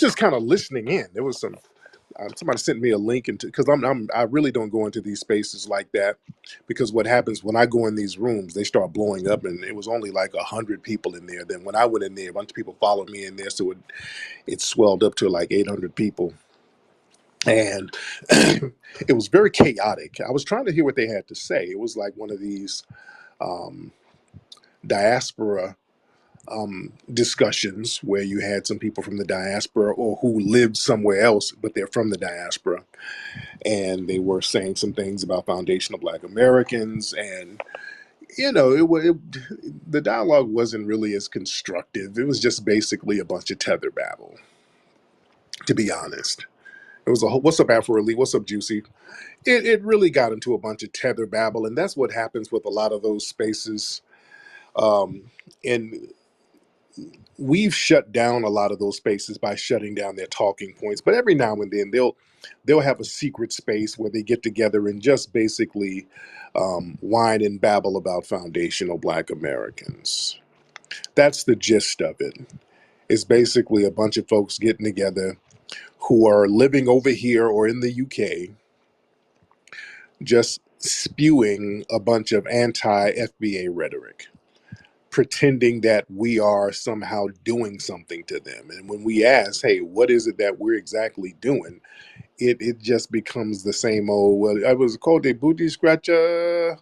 just kind of listening in. There was some somebody sent me a link into because I really don't go into these spaces like that because what happens when I go in these rooms, they start blowing up, and it was only like 100 people in there. Then when I went in there, a bunch of people followed me in there, so it swelled up to like 800 people, and it was very chaotic. I was trying to hear what they had to say. It was like one of these um, diaspora discussions where you had some people from the diaspora or who lived somewhere else, but they're from the diaspora, and they were saying some things about foundational Black Americans, and the dialogue wasn't really as constructive. It was just basically a bunch of tether babble, to be honest. It was a whole, what's up, Afro Elite? What's up, Juicy? It really got into a bunch of tether babble, and that's what happens with a lot of those spaces. And we've shut down a lot of those spaces by shutting down their talking points. But every now and then they'll have a secret space where they get together and just basically whine and babble about foundational Black Americans. That's the gist of it. It's basically a bunch of folks getting together who are living over here or in the UK, just spewing a bunch of anti-FBA rhetoric, pretending that we are somehow doing something to them. And when we ask, hey, what is it that we're exactly doing? It just becomes the same old, well, I was called a booty scratcher.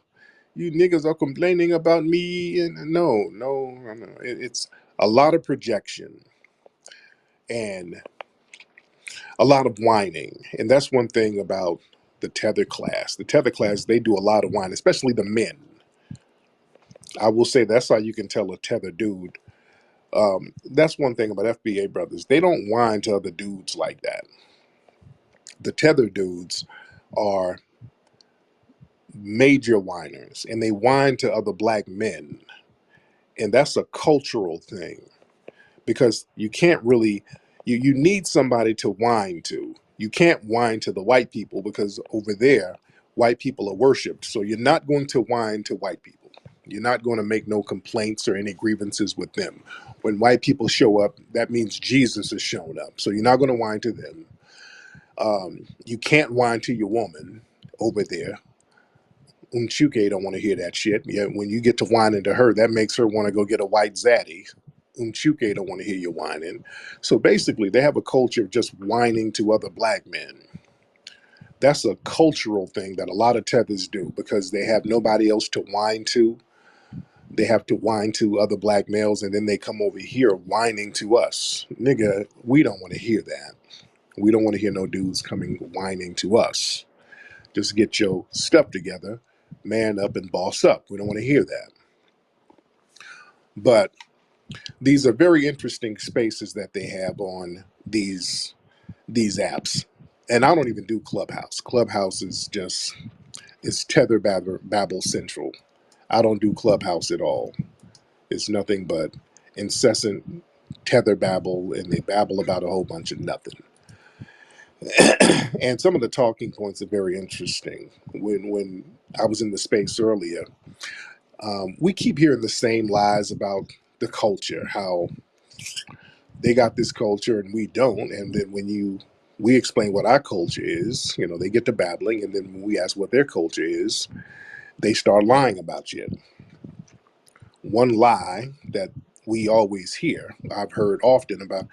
You niggas are complaining about me. And no. It's a lot of projection and a lot of whining. And that's one thing about the tether class. The tether class, they do a lot of whining, especially the men. I will say that's how you can tell a tether dude. That's one thing about FBA brothers. They don't whine to other dudes like that. The tether dudes are major whiners, and they whine to other Black men. And that's a cultural thing because you can't really, you need somebody to whine to. You can't whine to the white people because over there, white people are worshipped. So you're not going to whine to white people. You're not going to make no complaints or any grievances with them. When white people show up, that means Jesus has shown up. So you're not going to whine to them. You can't whine to your woman over there. Umchuke don't want to hear that shit. Yeah, when you get to whining to her, that makes her want to go get a white zaddy. Umchuke don't want to hear you whining. So basically, they have a culture of just whining to other Black men. That's a cultural thing that a lot of tethers do because they have nobody else to whine to. They have to whine to other Black males, and then they come over here whining to us. Nigga, we don't want to hear that. We don't want to hear no dudes coming whining to us. Just get your stuff together, man up, and boss up. We don't want to hear that. But these are very interesting spaces that they have on these apps. And I don't even do Clubhouse. Clubhouse is just, it's tether babble central. I don't do Clubhouse at all. It's nothing but incessant tether babble, and they babble about a whole bunch of nothing. And some of the talking points are very interesting. When I was in the space earlier, we keep hearing the same lies about the culture, how they got this culture and we don't. And then when we explain what our culture is, they get to babbling, and then when we ask what their culture is, they start lying about you. One lie that we always hear, I've heard often about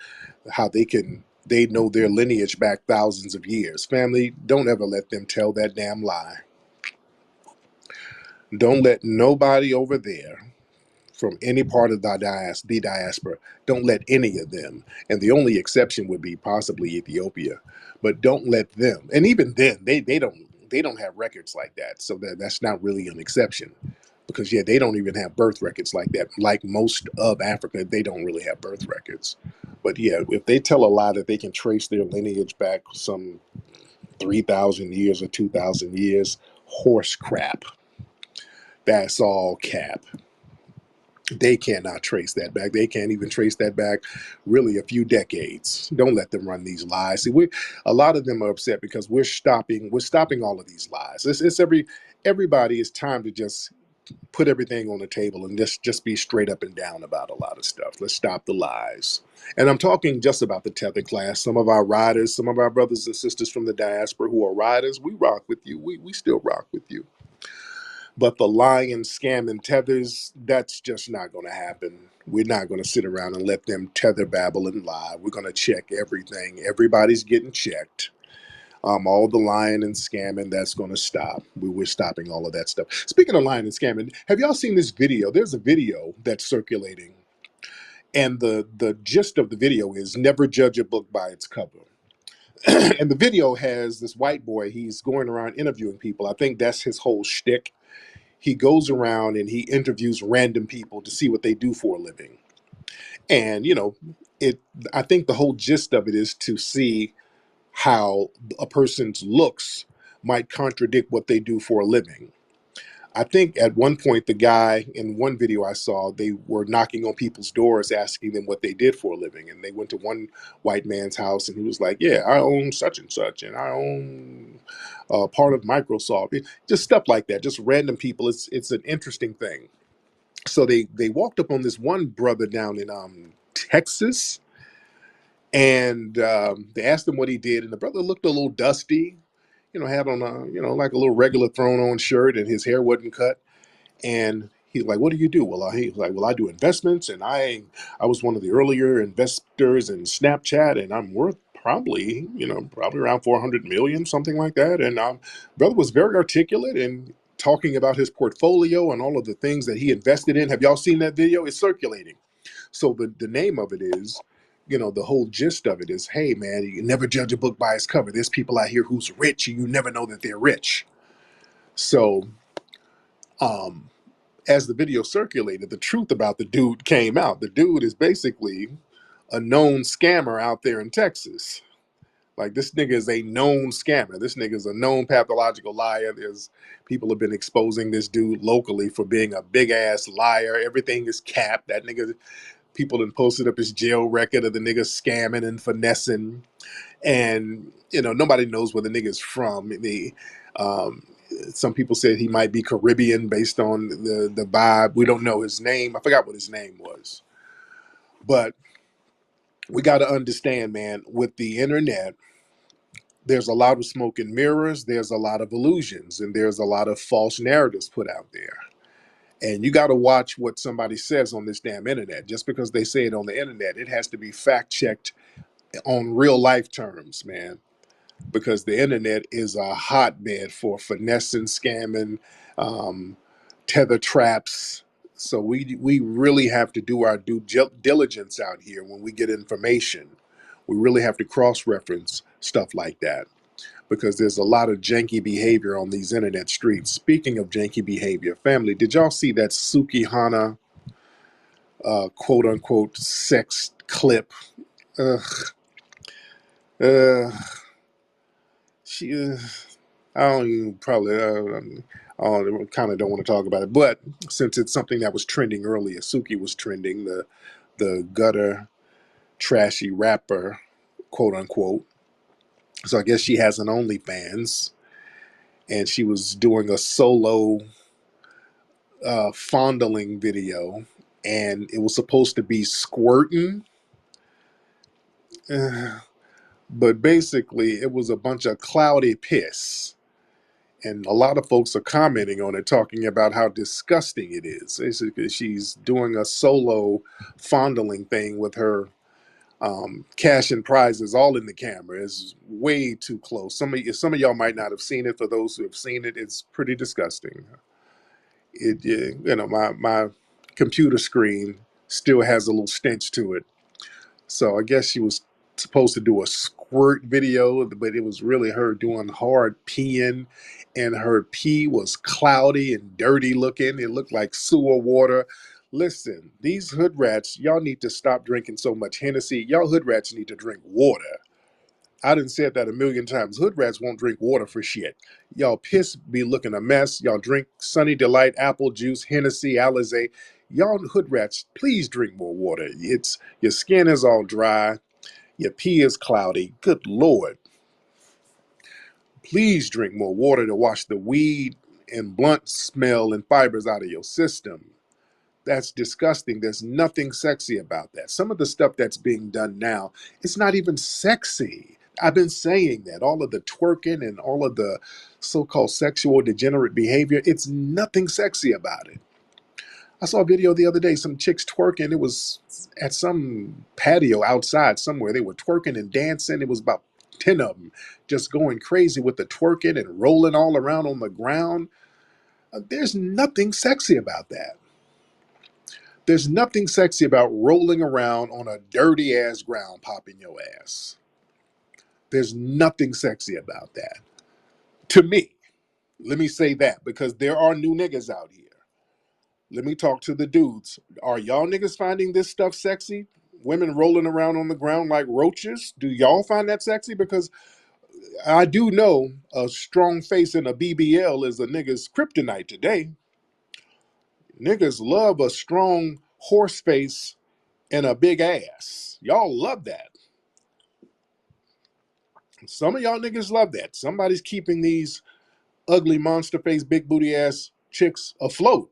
how they know their lineage back thousands of years. Family, don't ever let them tell that damn lie. Don't let nobody over there from any part of the diaspora, don't let any of them, and the only exception would be possibly Ethiopia, but don't let them, and even then, they don't have records like that, so that's not really an exception. Because they don't even have birth records like that. Like most of Africa, they don't really have birth records. But if they tell a lie that they can trace their lineage back some 3,000 years or 2,000 years, horse crap. That's all cap. They cannot trace that back. They can't even trace that back really a few decades. Don't let them run these lies. See, a lot of them are upset because we're stopping all of these lies. Everybody, it's time to just put everything on the table and just be straight up and down about a lot of stuff. Let's stop the lies. And I'm talking just about the tether class. Some of our riders, some of our brothers and sisters from the diaspora who are riders, we rock with you. We still rock with you. But the lying, scam, and tethers, that's just not going to happen. We're not going to sit around and let them tether, babble, and lie. We're going to check everything. Everybody's getting checked. All the lying and scamming, that's going to stop. We're stopping all of that stuff. Speaking of lying and scamming, have y'all seen this video? There's a video that's circulating, and the gist of the video is never judge a book by its cover. And the video has this white boy. He's going around interviewing people. I think that's his whole shtick. He goes around and he interviews random people to see what they do for a living. And it. I think the whole gist of it is to see how a person's looks might contradict what they do for a living. I think at one point, the guy in one video I saw, they were knocking on people's doors asking them what they did for a living. And they went to one white man's house and he was like, yeah, I own such and such, and I own part of Microsoft. Just stuff like that, just random people. It's an interesting thing. So they walked up on this one brother down in Texas, and they asked him what he did. And the brother looked a little dusty, had on a, like a little regular thrown on shirt, and his hair wasn't cut. And he's like, "What do you do?" Well, he's like, "Well, I do investments, and I was one of the earlier investors in Snapchat, and I'm worth probably around 400 million, something like that." And brother was very articulate and talking about his portfolio and all of the things that he invested in. Have y'all seen that video? It's circulating. So the name of it is, the whole gist of it is, hey man, you never judge a book by its cover. There's people out here who's rich, and you never know that they're rich. So, as the video circulated, the truth about the dude came out. The dude is basically a known scammer out there in Texas. Like, this nigga is a known scammer. This nigga is a known pathological liar. There's people have been exposing this dude locally for being a big ass liar. Everything is capped. That nigga, people have posted up his jail record of the nigga scamming and finessing. And nobody knows where the nigga's from. Um, some people said he might be Caribbean based on the vibe. We don't know his name. I forgot what his name was. But we got to understand, man, with the internet, there's a lot of smoke and mirrors. There's a lot of illusions, and there's a lot of false narratives put out there. And you got to watch what somebody says on this damn internet. Just because they say it on the internet, it has to be fact checked on real life terms, man. Because the internet is a hotbed for finessing, scamming, tether traps. So we really have to do our due diligence out here when we get information. We really have to cross-reference stuff like that, because there's a lot of janky behavior on these internet streets. Speaking of janky behavior, family, did y'all see that Sukihana quote unquote sex clip? Ugh. She I don't even probably I kind of don't want to talk about it, but since it's something that was trending earlier, Suki was trending, the gutter trashy rapper, quote unquote. So I guess she has an OnlyFans, and she was doing a solo fondling video, and it was supposed to be squirting, but basically it was a bunch of cloudy piss. And a lot of folks are commenting on it, talking about how disgusting it is. Basically, she's doing a solo fondling thing with her cash and prizes all in the camera. It's way too close. Some of y'all might not have seen it. For those who have seen it, it's pretty disgusting. My computer screen still has a little stench to it. So I guess she was supposed to do a squirt video, but it was really her doing hard peeing, and her pee was cloudy and dirty looking. It looked like sewer water. Listen, these hood rats, y'all need to stop drinking so much Hennessy. Y'all hood rats need to drink water. I done said that a million times. Hood rats won't drink water for shit. Y'all piss be looking a mess. Y'all drink Sunny Delight, apple juice, Hennessy, Alizé. Y'all hood rats, please drink more water. It's your skin is all dry. Your pee is cloudy. Good Lord. Please drink more water to wash the weed and blunt smell and fibers out of your system. That's disgusting. There's nothing sexy about that. Some of the stuff that's being done now, it's not even sexy. I've been saying that. All of the twerking and all of the so-called sexual degenerate behavior, it's nothing sexy about it. I saw a video the other day, some chicks twerking. It was at some patio outside somewhere. They were twerking and dancing. It was about 10 of them just going crazy with the twerking and rolling all around on the ground. There's nothing sexy about that. There's nothing sexy about rolling around on a dirty ass ground popping your ass. There's nothing sexy about that. To me, let me say that because there are new niggas out here. Let me talk to the dudes. Are y'all niggas finding this stuff sexy? Women rolling around on the ground like roaches? Do y'all find that sexy? Because I do know a strong face in a BBL is a nigga's kryptonite today. Niggas love a strong horse face and a big ass. Y'all love that. Some of y'all niggas love that. Somebody's keeping these ugly monster face, big booty ass chicks afloat.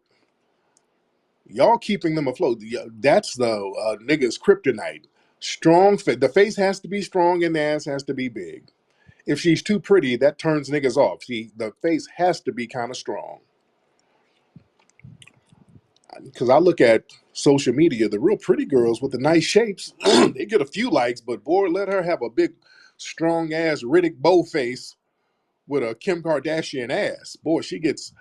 Y'all keeping them afloat. That's the nigga's kryptonite. Strong face. The face has to be strong and the ass has to be big. If she's too pretty, that turns niggas off. The face has to be kind of strong. Because I look at social media, the real pretty girls with the nice shapes, they get a few likes, but boy, let her have a big, strong ass Riddick Bowe face with a Kim Kardashian ass. Boy, she gets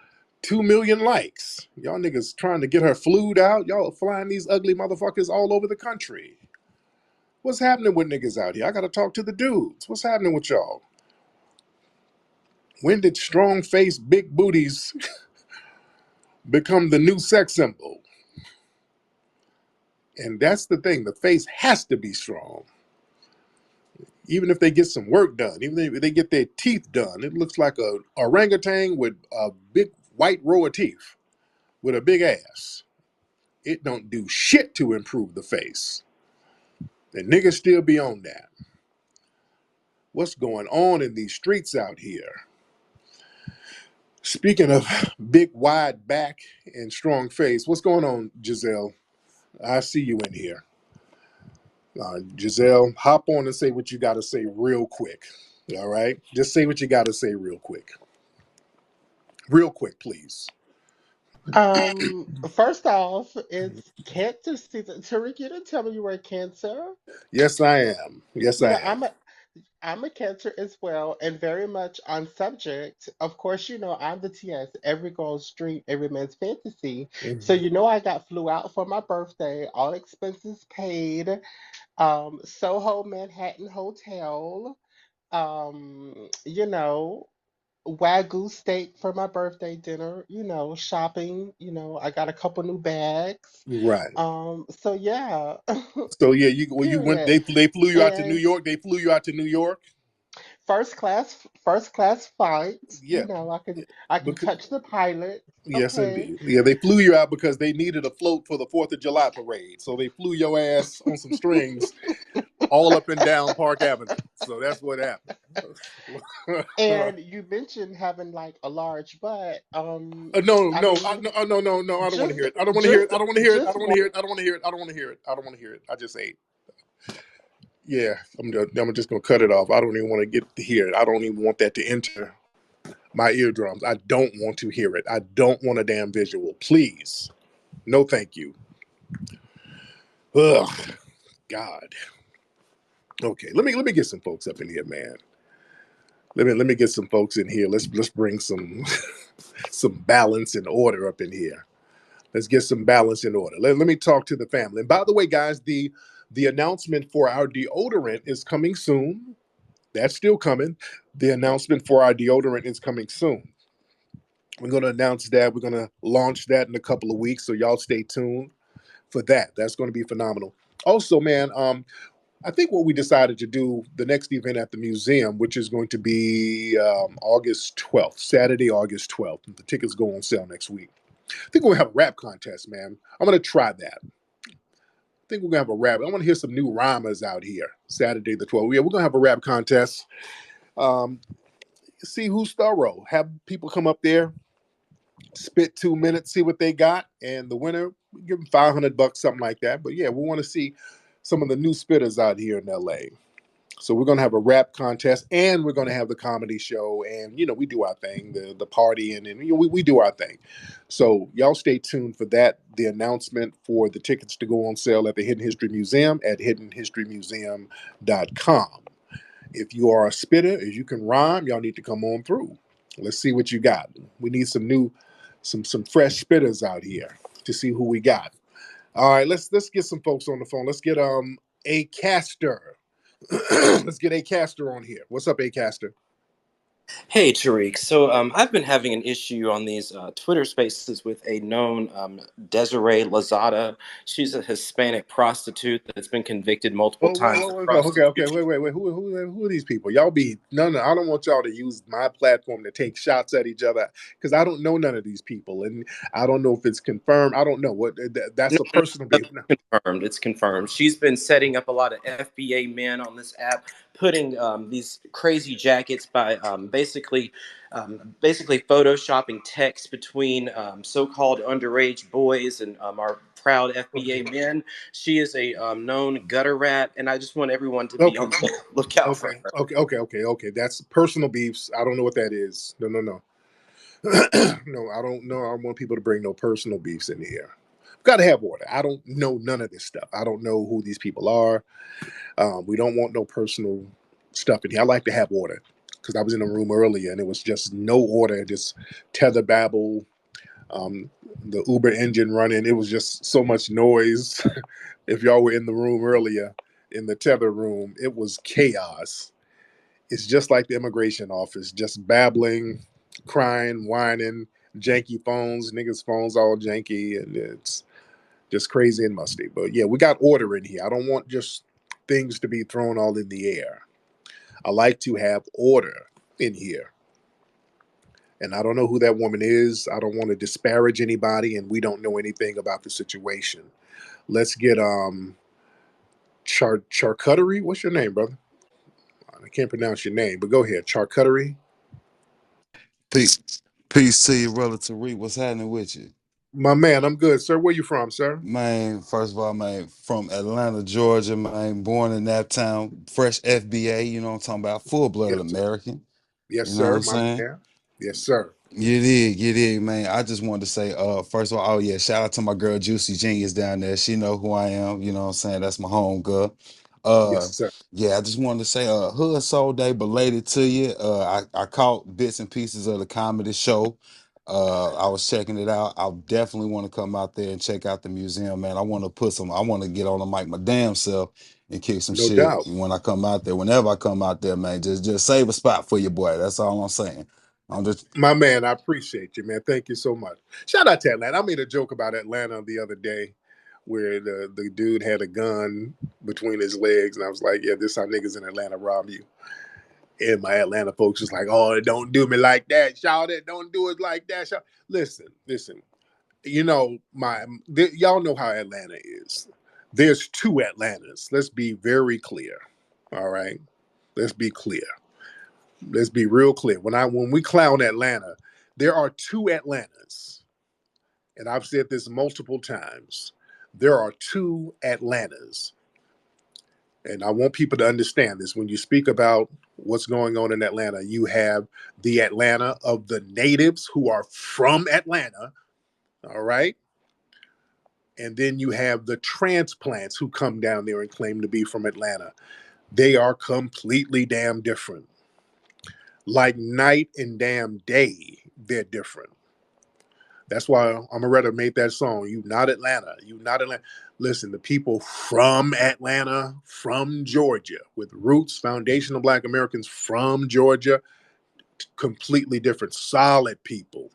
2 million likes. Y'all niggas trying to get her flued out. Y'all flying these ugly motherfuckers all over the country. What's happening with niggas out here? I gotta talk to the dudes. What's happening with y'all? When did strong face, big booties become the new sex symbol? And that's the thing. The face has to be strong. Even if they get some work done, even if they get their teeth done, it looks like a orangutan with a big white row of teeth with a big ass. It don't do shit to improve the face. And niggas still be on that. What's going on in these streets out here? Speaking of big, wide back and strong face, what's going on, Giselle? I see you in here. Giselle, hop on and say what you got to say real quick. All right? Just say what you got to say real quick. Real quick, please. First off, it's Cancer season. Tariq, you didn't tell me you were a Cancer. Yes, I am. Yes, You I know, am. I'm a Cancer as well, and very much on subject. Of course, I'm the TS, every girl's dream, every man's fantasy. So Mhm. I got flew out for my birthday, all expenses paid. Soho Manhattan Hotel. You know, Wagyu steak for my birthday dinner, shopping, I got a couple new bags. Right. So yeah, So yeah, you went. period. They flew you out to New And York. They flew you out to New York. first class flights, Yeah, I can because touch the pilot. yes, Okay. indeed. Yeah, they flew you out because they needed a float for the Fourth of July parade. So they flew your ass on some strings all up and down Park Avenue. So that's what happened. And you mentioned having like a large butt. No, I no, mean, no, no, no. I don't want to just hear it. I don't want to hear it. just I don't want to hear it. I just don't want to hear it. I don't want to hear it. I don't want to hear it. I don't want to hear it. I just ate. Yeah, I'm just gonna cut it off. I don't even want to get to hear it. I don't even want that to enter my eardrums. I don't want to hear it. I don't want a damn visual. Please, no, thank you. Ugh, God. Okay, let me get some folks up in here, man. Let me get some folks in here. Let's bring some some balance and order up in here. Let's get some balance in order. Let me talk to the family. And by the way, guys, the announcement for our deodorant is coming soon. That's still coming. The announcement for our deodorant is coming soon. We're going to announce that. We're going to launch that in a couple of weeks. So y'all stay tuned for that. That's going to be phenomenal. Also, man, I think what we decided to do the next event at the museum, which is going to be August 12th, Saturday, August 12th. The tickets go on sale next week. I think we're going to have a rap contest, man. I'm going to try that. I think we're going to have a rap. I want to hear some new rhymers out here. Saturday the 12th. Yeah, we're going to have a rap contest. Um, See who's thorough. Have people come up there spit 2 minutes, see what they got, and the winner, we give them $500, something like that. But yeah, we want to see some of the new spitters out here in LA. So we're gonna have a rap contest, and we're gonna have the comedy show, and we do our thing, the party, and we do our thing. So y'all stay tuned for that. The announcement for the tickets to go on sale at the Hidden History Museum at hiddenhistorymuseum.com. If you are a spitter, if you can rhyme, y'all need to come on through. Let's see what you got. We need some fresh spitters out here to see who we got. All right, let's get some folks on the phone. Let's get a caster. Let's get a caster on here. What's up, a caster? Hey, Tariq. So I've been having an issue on these Twitter spaces with a known Desiree Lazada. She's a Hispanic prostitute that's been convicted multiple Oh, whoa, times whoa, of whoa, whoa. Okay, okay, prostitution. wait. Who are these people? Y'all be no. I don't want y'all to use my platform to take shots at each other because I don't know none of these people, and I don't know if it's confirmed. I don't know what No, that's a no, personal no, beef. No. it's confirmed. It's confirmed. She's been setting up a lot of FBA men on this app, putting these crazy jackets by basically photoshopping text between so-called underage boys and our proud FBA Okay, men. She is a known gutter rat, and I just want everyone to be on okay, the lookout for okay, her. okay, okay, okay, okay. That's personal beefs. I don't know what that is. No, no, no. No, I don't know. I don't want people to bring no personal beefs in here. Got to have order. I don't know none of this stuff. I don't know who these people are. We don't want no personal stuff in here. I like to have order because I was in a room earlier and it was just no order, just tether babble, um, the Uber engine running. It was just so much noise. If y'all were in the room earlier, in the tether room, it was chaos. It's just like the immigration office, just babbling, crying, whining, janky phones, niggas' phones all janky, and it's just crazy and musty. But yeah, we got order in here. I don't want just things to be thrown all in the air. I like to have order in here. And I don't know who that woman is. I don't want to disparage anybody, and we don't know anything about the situation. Let's get charcuterie. What's your name, brother? I can't pronounce your name, but go ahead. Charcuterie. Peace, peace to you, brother Tariq. What's happening with you? My man, I'm good, sir. Where you from, sir? Man, first of all, man, from Atlanta, Georgia, man, born in that town, fresh FBA, you know what I'm talking about, full blooded Yes, sir. American, Yes, you know what sir. I'm My saying? man. Yes, sir. You did, man. I just wanted to say, first of all, oh yeah, shout out to my girl Juicy Genius down there. She know who I am, you know what I'm saying? That's my home girl. Yes, Uh sir. yeah, I just wanted to say, Hood Soul Day belated to you. I caught bits and pieces of the comedy show. I was checking it out. I definitely want to come out there and check out the museum, man. I want to get on the mic my damn self and kick some No shit doubt. when I come out there. Whenever I come out there, man, just save a spot for your boy. That's all I'm saying. I'm just My man, I appreciate you, man. Thank you so much. Shout out to Atlanta. I made a joke about Atlanta the other day where the dude had a gun between his legs, and I was like, yeah, this how niggas in Atlanta rob you. And my Atlanta folks was like, oh, don't do me like that. Shout it. Don't do it like that. Shout. Listen. Y'all know how Atlanta is. There's two Atlantas. Let's be very clear. All right. Let's be clear. Let's be real clear. When we clown Atlanta, there are two Atlantas, and I've said this multiple times. There are two Atlantas, and I want people to understand this. When you speak about what's going on in Atlanta, you have the Atlanta of the natives who are from Atlanta, all right, and then you have the transplants who come down there and claim to be from Atlanta. They are completely damn different. Like night and damn day, they're different. That's why Amaretta made that song. You not Atlanta. You not Atlanta. Listen, the people from Atlanta, from Georgia, with roots, foundational Black Americans from Georgia, completely different, solid people.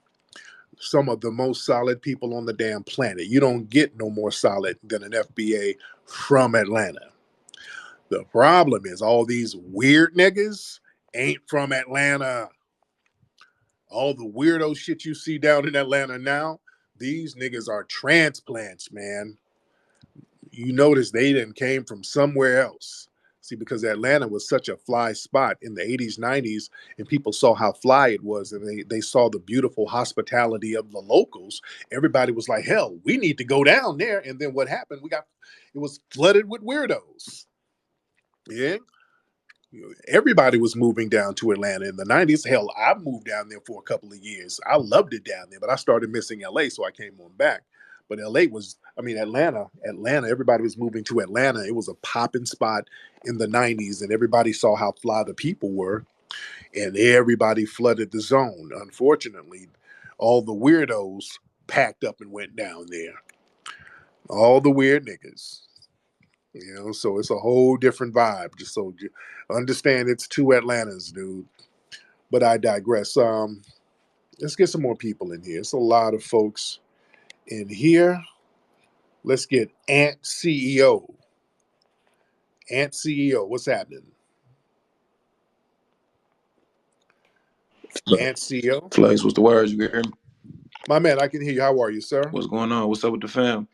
Some of the most solid people on the damn planet. You don't get no more solid than an FBA from Atlanta. The problem is all these weird niggas ain't from Atlanta. All the weirdo shit you see down in Atlanta now, these niggas are transplants, man. You notice they didn't came from somewhere else. See, because Atlanta was such a fly spot in the 80s, 90s, and people saw how fly it was, and they saw the beautiful hospitality of the locals. Everybody was like, hell, we need to go down there. And then what happened? It was flooded with weirdos. Yeah. Everybody was moving down to Atlanta in the 90s. Hell, I moved down there for a couple of years. I loved it down there, but I started missing LA, so I came on back. But LA was, I mean, Atlanta, everybody was moving to Atlanta. It was a popping spot in the 90s, and everybody saw how fly the people were, and everybody flooded the zone. Unfortunately, all the weirdos packed up and went down there. All the weird niggas. So it's a whole different vibe. Just so you understand, it's two Atlantas, dude. But I digress. Let's get some more people in here. It's a lot of folks in here. Let's get Ant CEO. Ant CEO, what's happening? Ant CEO, Flex, what's the word? You hear me? my man. I can hear you. How are you, sir? What's going on? What's up with the fam?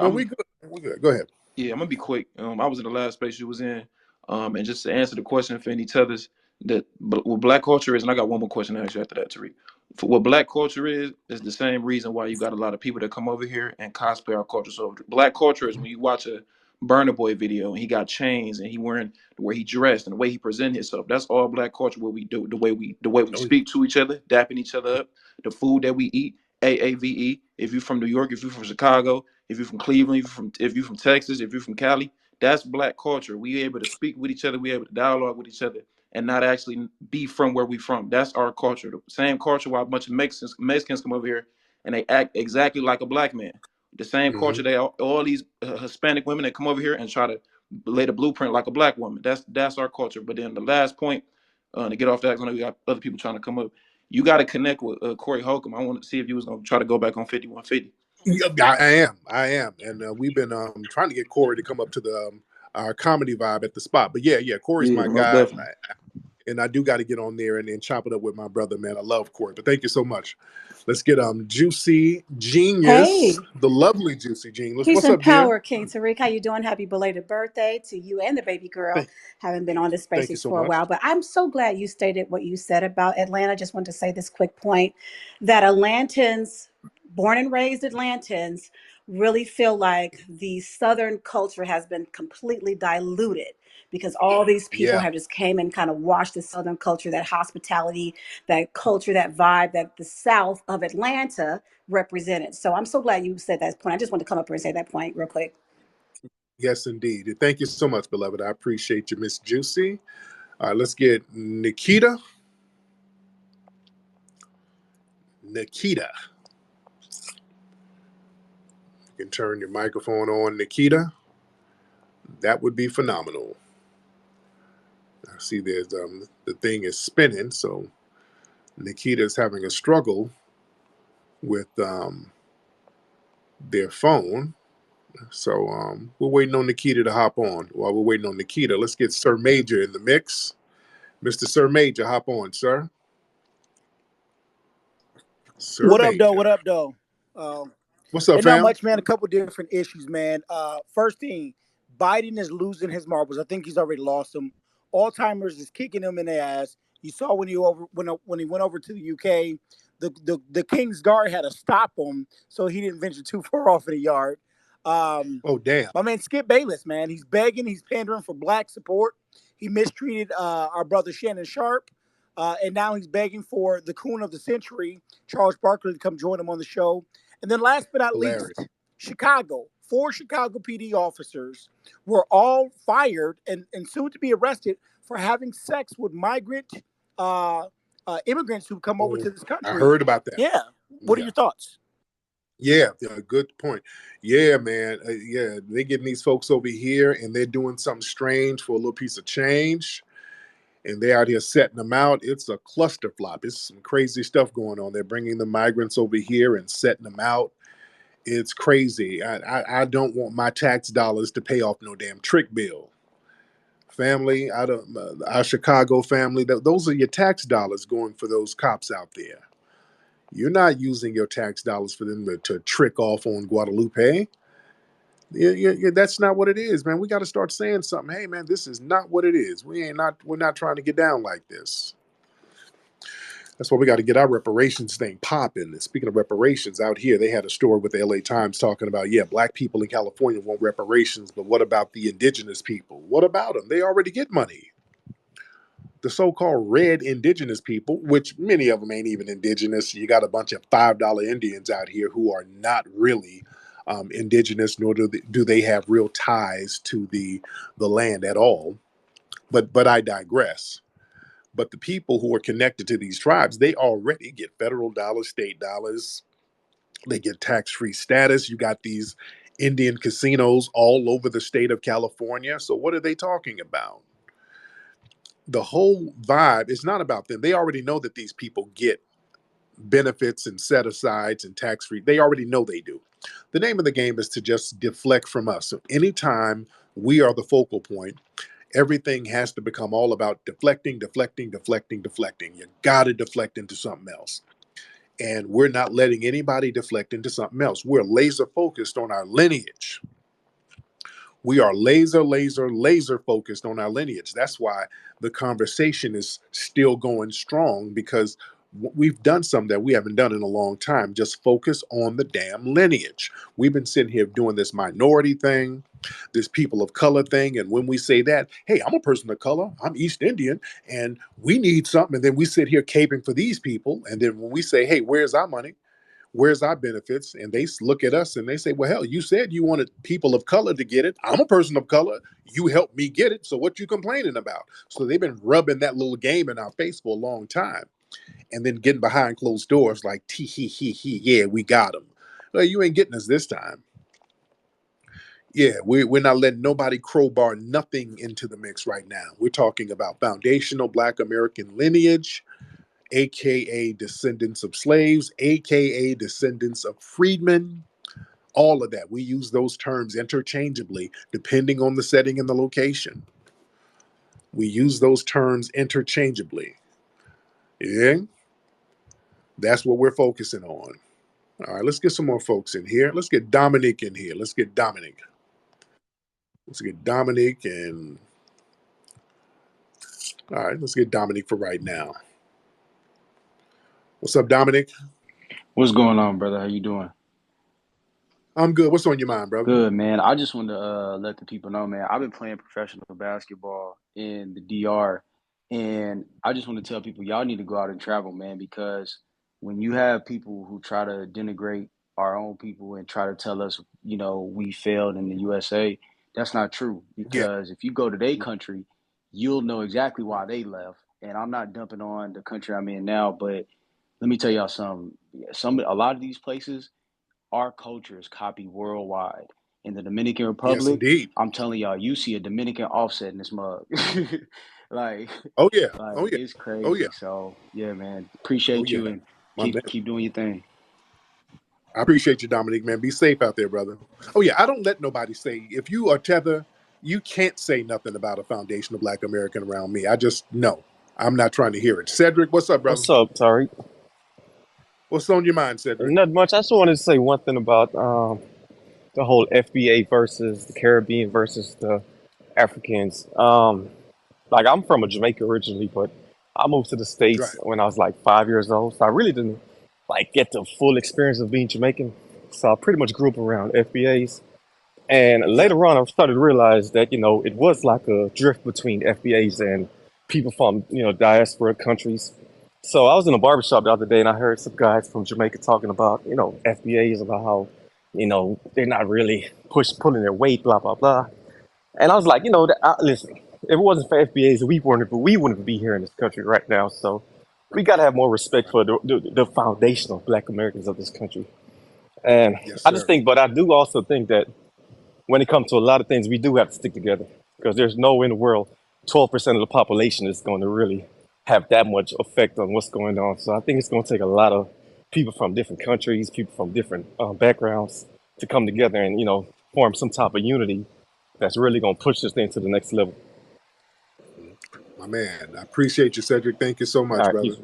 Man, we good. We good. Go ahead. Yeah, I'm gonna be quick. I was in the last space you was in, and just to answer the question for any tethers that what Black culture is, and I got one more question to ask you after that, Tariq. For what Black culture is the same reason why you got a lot of people that come over here and cosplay our culture. So Black culture is when you watch a Burna Boy video and he got chains and he wearing the way he dressed and the way he present himself. That's all Black culture. What we do, the way we Oh, speak to each other, dapping each other up, the food that we eat. AAVE. If you're from New York, if you're from Chicago, if you're from Cleveland, if you're from Texas, if you're from Cali, that's Black culture. We able to speak with each other, we able to dialogue with each other, and not actually be from where we from. That's our culture. The same culture why a bunch of Mexicans come over here and they act exactly like a Black man. The same mm-hmm. culture they all these Hispanic women that come over here and try to lay the blueprint like a Black woman. That's our culture. But then the last point, to get off that, because I know we got other people trying to come up. You got to connect with Corey Holcomb. I want to see if you was gonna try to go back on 5150. Yeah, I am, and we've been trying to get Corey to come up to the our comedy vibe at the spot. But yeah, Corey's Yeah, my most guy. definitely. And I do got to get on there and chop it up with my brother, man. I love Corey, but thank you so much. Let's get Juicy Genius, Hey, the lovely Juicy Genius. peace What's and up, dear? power, King Tariq. How you doing? Happy belated birthday to you and the baby girl. Thank, Haven't been on the thank you spaces so for a much. while, but I'm so glad you stated what you said about Atlanta. Just wanted to say this quick point that Atlantans, born and raised Atlantans, really feel like the Southern culture has been completely diluted because all these people Yeah, have just came and kind of washed the Southern culture, that hospitality, that culture, that vibe that the South of Atlanta represented. So I'm so glad you said that point. I just want to come up here and say that point real quick. yes, indeed. And thank you so much, beloved. I appreciate you, Miss Juicy. All right, let's get Nikita. Nikita, you can turn your microphone on, Nikita. That would be phenomenal. I see there's the thing is spinning, so Nikita is having a struggle with their phone. So we're waiting on Nikita to hop on. While we're waiting on Nikita, let's get Sir Major in the mix. Mr. Sir Major, hop on, sir. Sir What up, though? Major. What up, though? Um, What's up, and not fam? much, man. A couple different issues, man. First thing, Biden is losing his marbles. I think he's already lost them. Alzheimer's is kicking him in the ass. You saw when he went over to the UK, the King's Guard had to stop him so he didn't venture too far off in the yard. Um, Oh, damn. my man Skip Bayless, man, he's begging, he's pandering for black support. He mistreated our brother Shannon Sharp, and now he's begging for the coon of the century, Charles Barkley, to come join him on the show. And then last but not Hilarious. least, Chicago. 4 Chicago PD officers were all fired and soon to be arrested for having sex with migrant immigrants who come over Oh, to this I country. heard about that. Yeah. What are Yeah. your thoughts? Yeah, good point. Yeah, man. Yeah, they getting these folks over here and they're doing something strange for a little piece of change. And they out here setting them out. It's a cluster flop. It's some crazy stuff going on. They're bringing the migrants over here and setting them out. It's crazy. I don't want my tax dollars to pay off no damn trick bill. Family, out of our Chicago family, those are your tax dollars going for those cops out there. You're not using your tax dollars for them to trick off on Guadalupe. Yeah, that's not what it is, man. We got to start saying something. Hey, man, this is not what it is. We're not trying to get down like this. That's why we got to get our reparations thing popping. And speaking of reparations, out here they had a story with the LA Times talking about, yeah, black people in California want reparations, but what about the indigenous people? What about them? They already get money. The so-called red indigenous people, which many of them ain't even indigenous. You got a bunch of $5 Indians out here who are not really indigenous, nor do they have real ties to the land at all. But I digress. But the people who are connected to these tribes, they already get federal dollars, state dollars. They get tax-free status. You got these Indian casinos all over the state of California. So what are they talking about? The whole vibe is not about them. They already know that these people get benefits and set asides and tax free. They already know they do. The name of the game is to just deflect from us. So anytime we are the focal point, everything has to become all about deflecting, deflecting, deflecting, deflecting. You got to deflect into something else. And we're not letting anybody deflect into something else. We're laser focused on our lineage. We are laser focused on our lineage. That's why the conversation is still going strong, because we've done something that we haven't done in a long time. Just focus on the damn lineage. We've been sitting here doing this minority thing, this people of color thing. And when we say that, hey, I'm a person of color, I'm East Indian, and we need something. And then we sit here caping for these people. And then when we say, hey, where's our money? Where's our benefits? And they look at us and they say, well, hell, you said you wanted people of color to get it. I'm a person of color. You helped me get it. So what you complaining about? So they've been rubbing that little game in our face for a long time. And then getting behind closed doors like, tee hee hee hee, yeah, we got them. Well, you ain't getting us this time. Yeah, we're not letting nobody crowbar nothing into the mix right now. We're talking about foundational Black American lineage, aka descendants of slaves, aka descendants of freedmen, all of that. We use those terms interchangeably depending on the setting and the location. We use those terms interchangeably. Yeah, that's what we're focusing on. All right, let's get some more folks in here. Let's get Dominic in here. Let's get Dominic. Let's get Dominic and all right, let's get Dominic for right now. What's up, Dominic? What's going on, brother? How you doing? I'm good. What's on your mind, brother? Good, man. I just wanted to let the people know, man. I've been playing professional basketball in the DR, and I just want to tell people, y'all need to go out and travel, man, because when you have people who try to denigrate our own people and try to tell us, we failed in the USA, that's not true. Yeah. Because if you go to their country, you'll know exactly why they left. And I'm not dumping on the country I'm in now, but let me tell y'all something. A lot of these places, our culture is copied worldwide. In the Dominican Yes, Republic, indeed. I'm telling y'all, you see a Dominican offset in this mug. like, Oh yeah. like Oh yeah. it's Oh yeah. crazy. So yeah, man, Oh appreciate yeah. you and My man. keep doing your thing. I appreciate you, Dominic, man. Be safe out there, brother. Oh yeah, I don't let nobody say, if you are tether, you can't say nothing about a foundational Black American around me. I just no. I'm not trying to hear it. Cedric, what's up, brother? What's up, Tariq? What's on your mind, Cedric? Not much. I just wanted to say one thing about the whole FBA versus the Caribbean versus the Africans. Like I'm from a Jamaica originally, but I moved to the States Right. when I was like 5 years old. So I really didn't like get the full experience of being Jamaican. So I pretty much grew up around FBAs. And Yeah. later on, I started to realize that, it was like a drift between FBAs and people from, diaspora countries. So I was in a barbershop the other day and I heard some guys from Jamaica talking about, FBAs, about how, they're not really pulling their weight, blah, blah, blah. And I was like, listen, if it wasn't for FBAs, we wouldn't be here in this country right now. So we got to have more respect for the foundational Black Americans of this country. And Yes, I just sir. think, but I do also think that when it comes to a lot of things, we do have to stick together because there's no way in the world 12% of the population is going to really have that much effect on what's going on. So I think it's going to take a lot of people from different countries, people from different backgrounds to come together and, form some type of unity that's really going to push this thing to the next level. My man. I appreciate you, Cedric. Thank you so All much, right, brother. peace.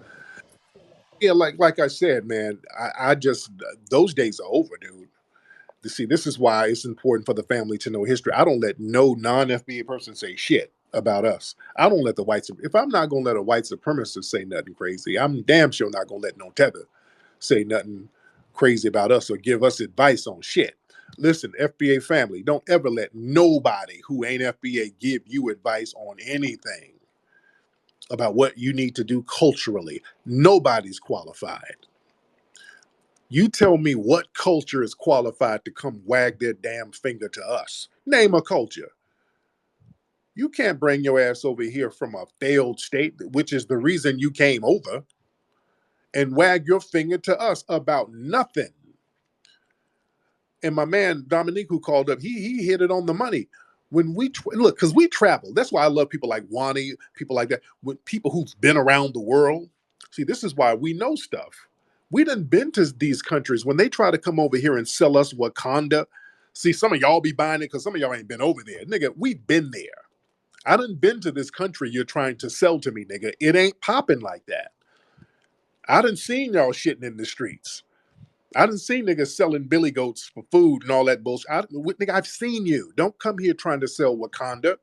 Yeah, like I said, man, I just those days are over, dude. See, this is why it's important for the family to know history. I don't let no non-FBA person say shit about us. I don't let the whites. If I'm not gonna let a white supremacist say nothing crazy, I'm damn sure not gonna let no tether say nothing crazy about us or give us advice on shit. Listen, FBA family, don't ever let nobody who ain't FBA give you advice on anything about what you need to do culturally. Nobody's qualified. You tell me what culture is qualified to come wag their damn finger to us. Name a culture. You can't bring your ass over here from a failed state, which is the reason you came over, and wag your finger to us about nothing. And my man Dominique, who called up, he hit it on the money. When we look, because we travel. That's why I love people like Wani, people like that. With people who've been around the world. See, this is why we know stuff. We done been to these countries. When they try to come over here and sell us Wakanda, see, some of y'all be buying it because some of y'all ain't been over there. Nigga, we've been there. I done been to this country you're trying to sell to me, nigga. It ain't popping like that. I done seen y'all shitting in the streets. I done seen niggas selling billy goats for food and all that bullshit. Nigga, I've seen you. Don't come here trying to sell Wakanda.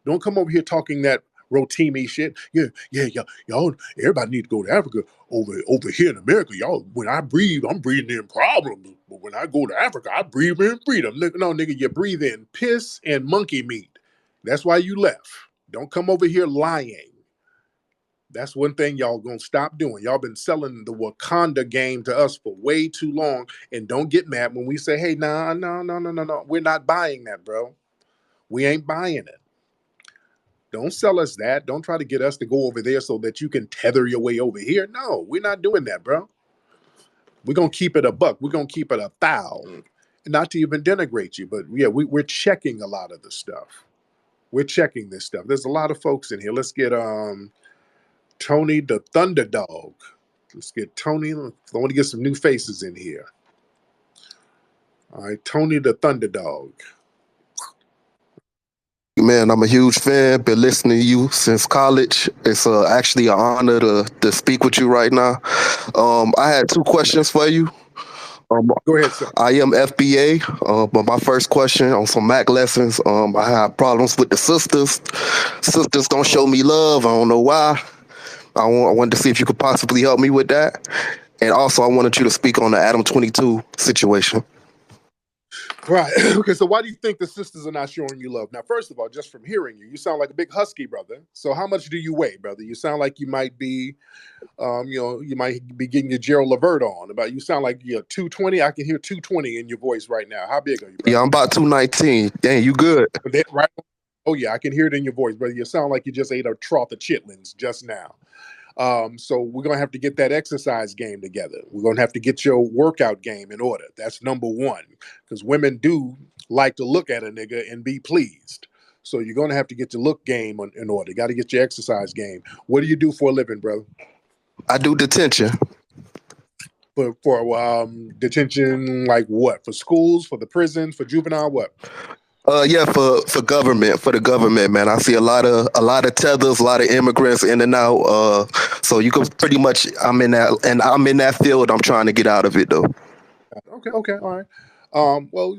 Don't come over here talking that Rotimi shit. Y'all, everybody need to go to Africa. Over here in America, y'all, when I breathe, I'm breathing in problems. But when I go to Africa, I breathe in freedom. No, nigga, you breathe in piss and monkey meat. That's why you left. Don't come over here lying. That's one thing y'all gonna stop doing. Y'all been selling the Wakanda game to us for way too long. And don't get mad when we say, hey, nah, no. We're not buying that, bro. We ain't buying it. Don't sell us that. Don't try to get us to go over there so that you can tether your way over here. No, we're not doing that, bro. We're gonna keep it a buck. We're gonna keep it a thou. Not to even denigrate you, but yeah, we're checking a lot of the stuff. We're checking this stuff. There's a lot of folks in here. Let's get Tony the Thunderdog. Let's get Tony. I want to get some new faces in here. All right, Tony the Thunderdog. Man, I'm a huge fan. Been listening to you since college. It's actually an honor to speak with you right now. I had two questions for you. Go ahead, sir. I am FBA, but my first question on some Mac lessons. I have problems with the sisters. Sisters don't show me love. I don't know why. I wanted to see if you could possibly help me with that. And also, I wanted you to speak on the Adam 22 situation. Right. Okay, so why do you think the sisters are not showing you love? Now, first of all, just from hearing you, you sound like a big husky, brother. So how much do you weigh, brother? You sound like you might be, you might be getting your Gerald Levert on. About you sound like you're 220. I can hear 220 in your voice right now. How big are you, brother? Yeah, I'm about 219. Dang, you good? Right. Oh, yeah, I can hear it in your voice, brother. You sound like you just ate a trough of chitlins just now. So we're going to have to get that exercise game together. We're going to have to get your workout game in order. That's number one, because women do like to look at a nigga and be pleased. So you're going to have to get your look game in order. You got to get your exercise game. What do you do for a living, brother? I do detention. For detention, like what? For schools, for the prisons, for juvenile, what? Yeah, for government, for the government, man. I see a lot of tethers, a lot of immigrants in and out. So you can pretty much, I'm in that field. I'm trying to get out of it though. Okay, all right. Well,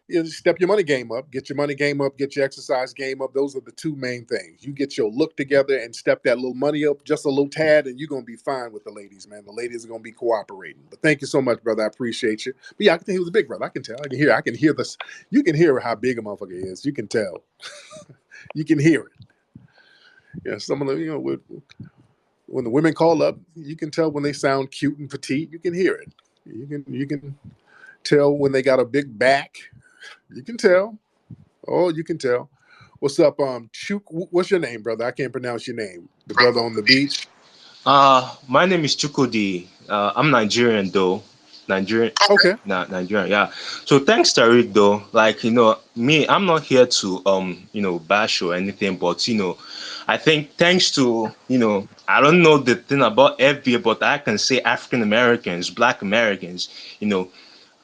you step your money game up, get your money game up, get your exercise game up. Those are the two main things. You get your look together and step that little money up just a little tad, and you're gonna be fine with the ladies, man. The ladies are gonna be cooperating. But thank you so much, brother. I appreciate you. But yeah, I can think he was a big brother. I can tell. I can hear this. You can hear how big a motherfucker is. You can tell. You can hear it. Yeah, some of them, when the women call up, you can tell when they sound cute and petite. You can hear it. You can tell when they got a big back. You can tell. Oh, you can tell. What's up, Chuk? What's your name, brother? I can't pronounce your name. The brother on the beach. My name is Chukudi. I'm Nigerian though. Nigerian. Okay. Nigerian, yeah. So thanks, Tariq, though. Like, me, I'm not here to bash or anything, but I think thanks to, I don't know the thing about FBA, but I can say African Americans, Black Americans,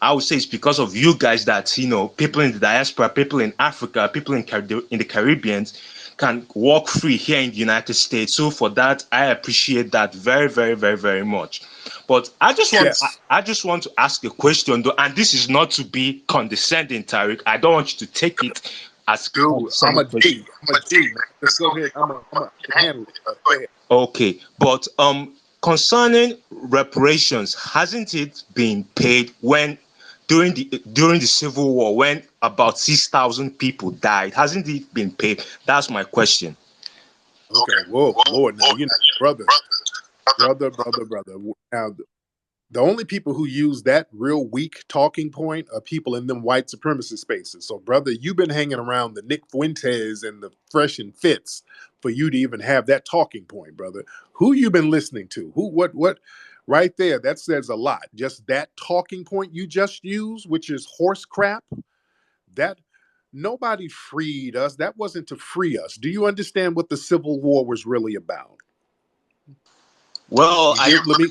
I would say it's because of you guys that people in the diaspora, people in Africa, people in the Caribbean can walk free here in the United States. So for that, I appreciate that very, very, very, very much. But Yes. I just want to ask a question though, and this is not to be condescending, Tariq. I don't want you to take it as Dude, I'm a condescending. G. I'm a G, man. Just go ahead. I can handle it, brother. Go ahead. Okay, but concerning reparations, hasn't it been paid when during the Civil War when about 6,000 people died? Hasn't it been paid? That's my question. Okay. Whoa, Lord. Now, brother, brother. Now, the only people who use that real weak talking point are people in them white supremacist spaces. So, brother, you've been hanging around the Nick Fuentes and the Fresh and Fits for you to even have that talking point, brother. Who you been listening to? Who, what? Right there, that says a lot. Just that talking point you just used, which is horse crap, that nobody freed us. That wasn't to free us. Do you understand what the Civil War was really about? Well, You get, let me,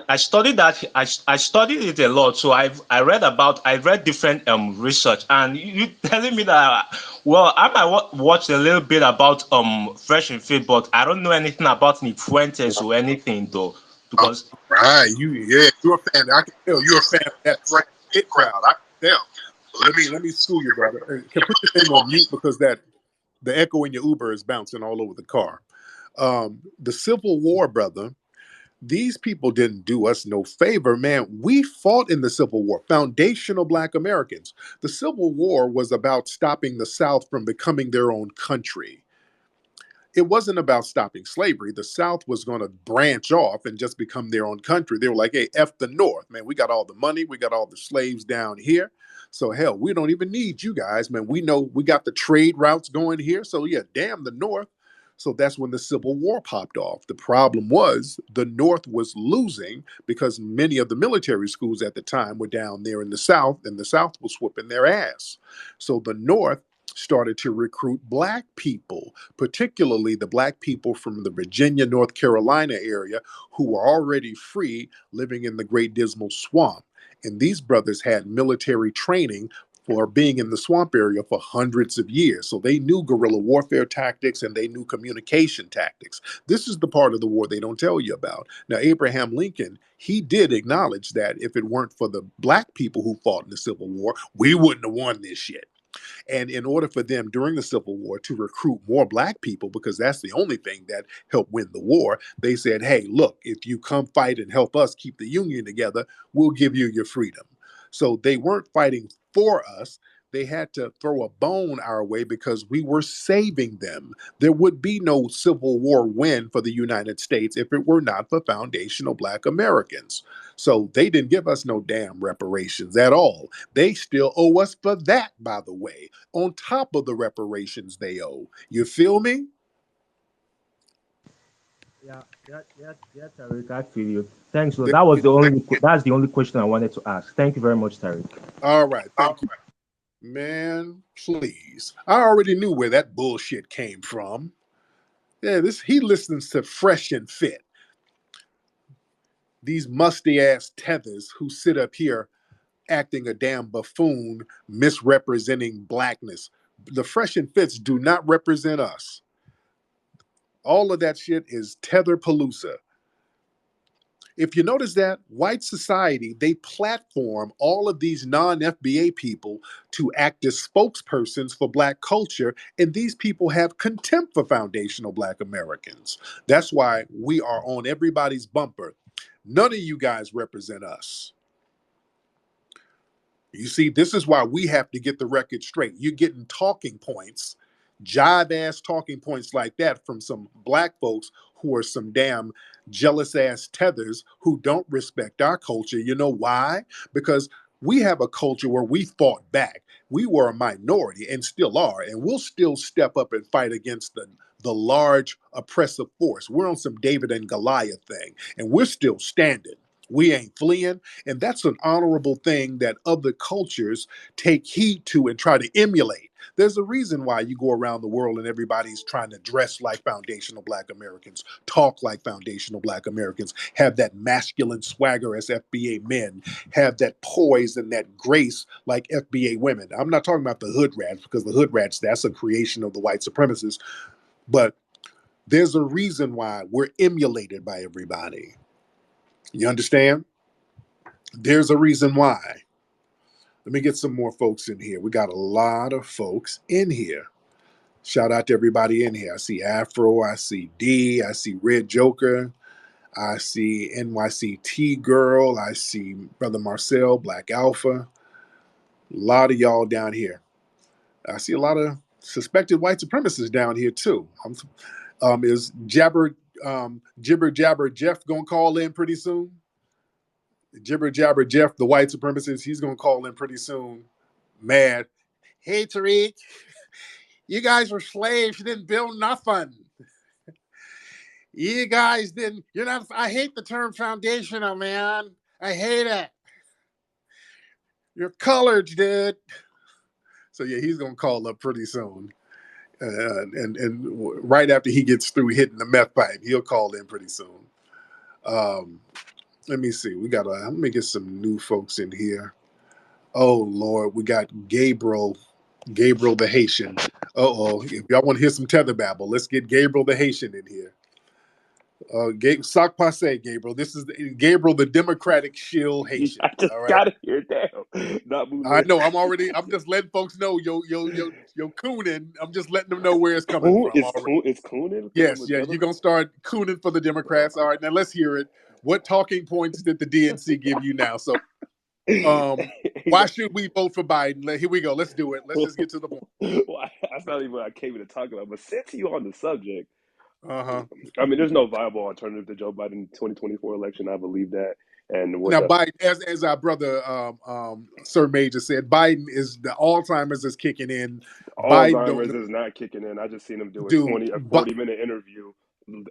I studied that. I studied it a lot. So I read different research, and you telling me that, well, I might watch a little bit about Fresh and Fit, but I don't know anything about Nick Fuentes or anything though, all because right, you're a fan. I can tell you're a fan of that Fresh Fit crowd. I can tell. Let me school you, brother. Can put your thing on mute because that the echo in your Uber is bouncing all over the car. The Civil War, brother. These people didn't do us no favor, man. We fought in the Civil War, foundational Black Americans. The Civil War was about stopping the South from becoming their own country. It wasn't about stopping slavery. The South was going to branch off and just become their own country. They were like, hey, F the North, man. We got all the money. We got all the slaves down here. So, hell, we don't even need you guys, man. We know we got the trade routes going here. So, yeah, damn the North. So that's when the Civil War popped off. The problem was the North was losing because many of the military schools at the time were down there in the South, and the South was whooping their ass. So the North started to recruit Black people, particularly the Black people from the Virginia, North Carolina area who were already free living in the Great Dismal Swamp. And these brothers had military training for being in the swamp area for hundreds of years. So they knew guerrilla warfare tactics and they knew communication tactics. This is the part of the war they don't tell you about. Now, Abraham Lincoln, he did acknowledge that if it weren't for the Black people who fought in the Civil War, we wouldn't have won this shit. And in order for them during the Civil War to recruit more Black people, because that's the only thing that helped win the war, they said, hey, look, if you come fight and help us keep the Union together, we'll give you your freedom. So they weren't fighting for us. They had to throw a bone our way because we were saving them. There would be no Civil War win for the United States if it were not for foundational Black Americans. So they didn't give us no damn reparations at all. They still owe us for that, by the way, on top of the reparations they owe. You feel me? Yeah, Tariq. I feel you. Thanks. So There that was you- that's the only question I wanted to ask. Thank you very much, Tariq. All right. Thank you. Man, please. I already knew where that bullshit came from. Yeah, this he listens to Fresh and Fit. These musty ass tethers who sit up here acting a damn buffoon, misrepresenting Blackness. The Fresh and Fits do not represent us. All of that shit is tether palooza. If you notice that white society, they platform all of these non-FBA people to act as spokespersons for Black culture, and these people have contempt for foundational Black Americans. That's why we are on everybody's bumper. None of you guys represent us. You see, this is why we have to get the record straight. You're getting talking points, jive ass talking points like that from some Black folks who are some damn jealous ass tethers who don't respect our culture. You know why? Because we have a culture where we fought back. We were a minority and still are, and we'll still step up and fight against the large oppressive force. We're on some David and Goliath thing, and we're still standing. We ain't fleeing. And that's an honorable thing that other cultures take heed to and try to emulate. There's a reason why you go around the world and everybody's trying to dress like foundational Black Americans, talk like foundational Black Americans, have that masculine swagger as FBA men, have that poise and that grace like FBA women. I'm not talking about the hood rats because the hood rats, that's a creation of the white supremacists. But there's a reason why we're emulated by everybody. You understand? There's a reason why. Let me get some more folks in here. We got a lot of folks in here. Shout out to everybody in here. I see Afro, I see D, I see Red Joker, I see NYCT Girl, I see Brother Marcel, Black Alpha. A lot of y'all down here. I see a lot of suspected white supremacists down here too. Is Jibber Jabber Jeff gonna call in pretty soon? Jibber Jabber Jeff, the white supremacist, he's gonna call in pretty soon. Mad. Hey Tariq, you guys were slaves. You didn't build nothing. You guys didn't. You're not. I hate the term foundational, man. I hate it. You're colored, dude. So yeah, he's gonna call up pretty soon. And right after he gets through hitting the meth pipe, he'll call in pretty soon. Um, let me see. Let me get some new folks in here. Oh Lord, we got Gabriel the Haitian. Uh-oh. If y'all want to hear some tether babble, let's get Gabriel the Haitian in here. Sac passe, Gabriel. This is Gabriel, the Democratic shill Haitian. I just All right. gotta hear damn. Not I moving. know. I'm just letting folks know yo cooning. I'm just letting them know where it's coming Coon from is already. coon is cooning because I'm Yes, a yeah. You're Democrat. gonna start cooning for the Democrats. All right. Now let's hear it. What talking points did the DNC give you now? So why should we vote for Biden? Here we go. Let's do it. Let's just get to the point. Well, that's not even what I came here to talk about. But since you on the subject, Uh-huh. I mean, there's no viable alternative to Joe Biden in the 2024 election. I believe that. And what Now, the Biden, as our brother Sir Major said, Biden is the Alzheimer's is kicking in. Biden don't Alzheimer's is not kicking in. I just seen him do do, a but 40-minute interview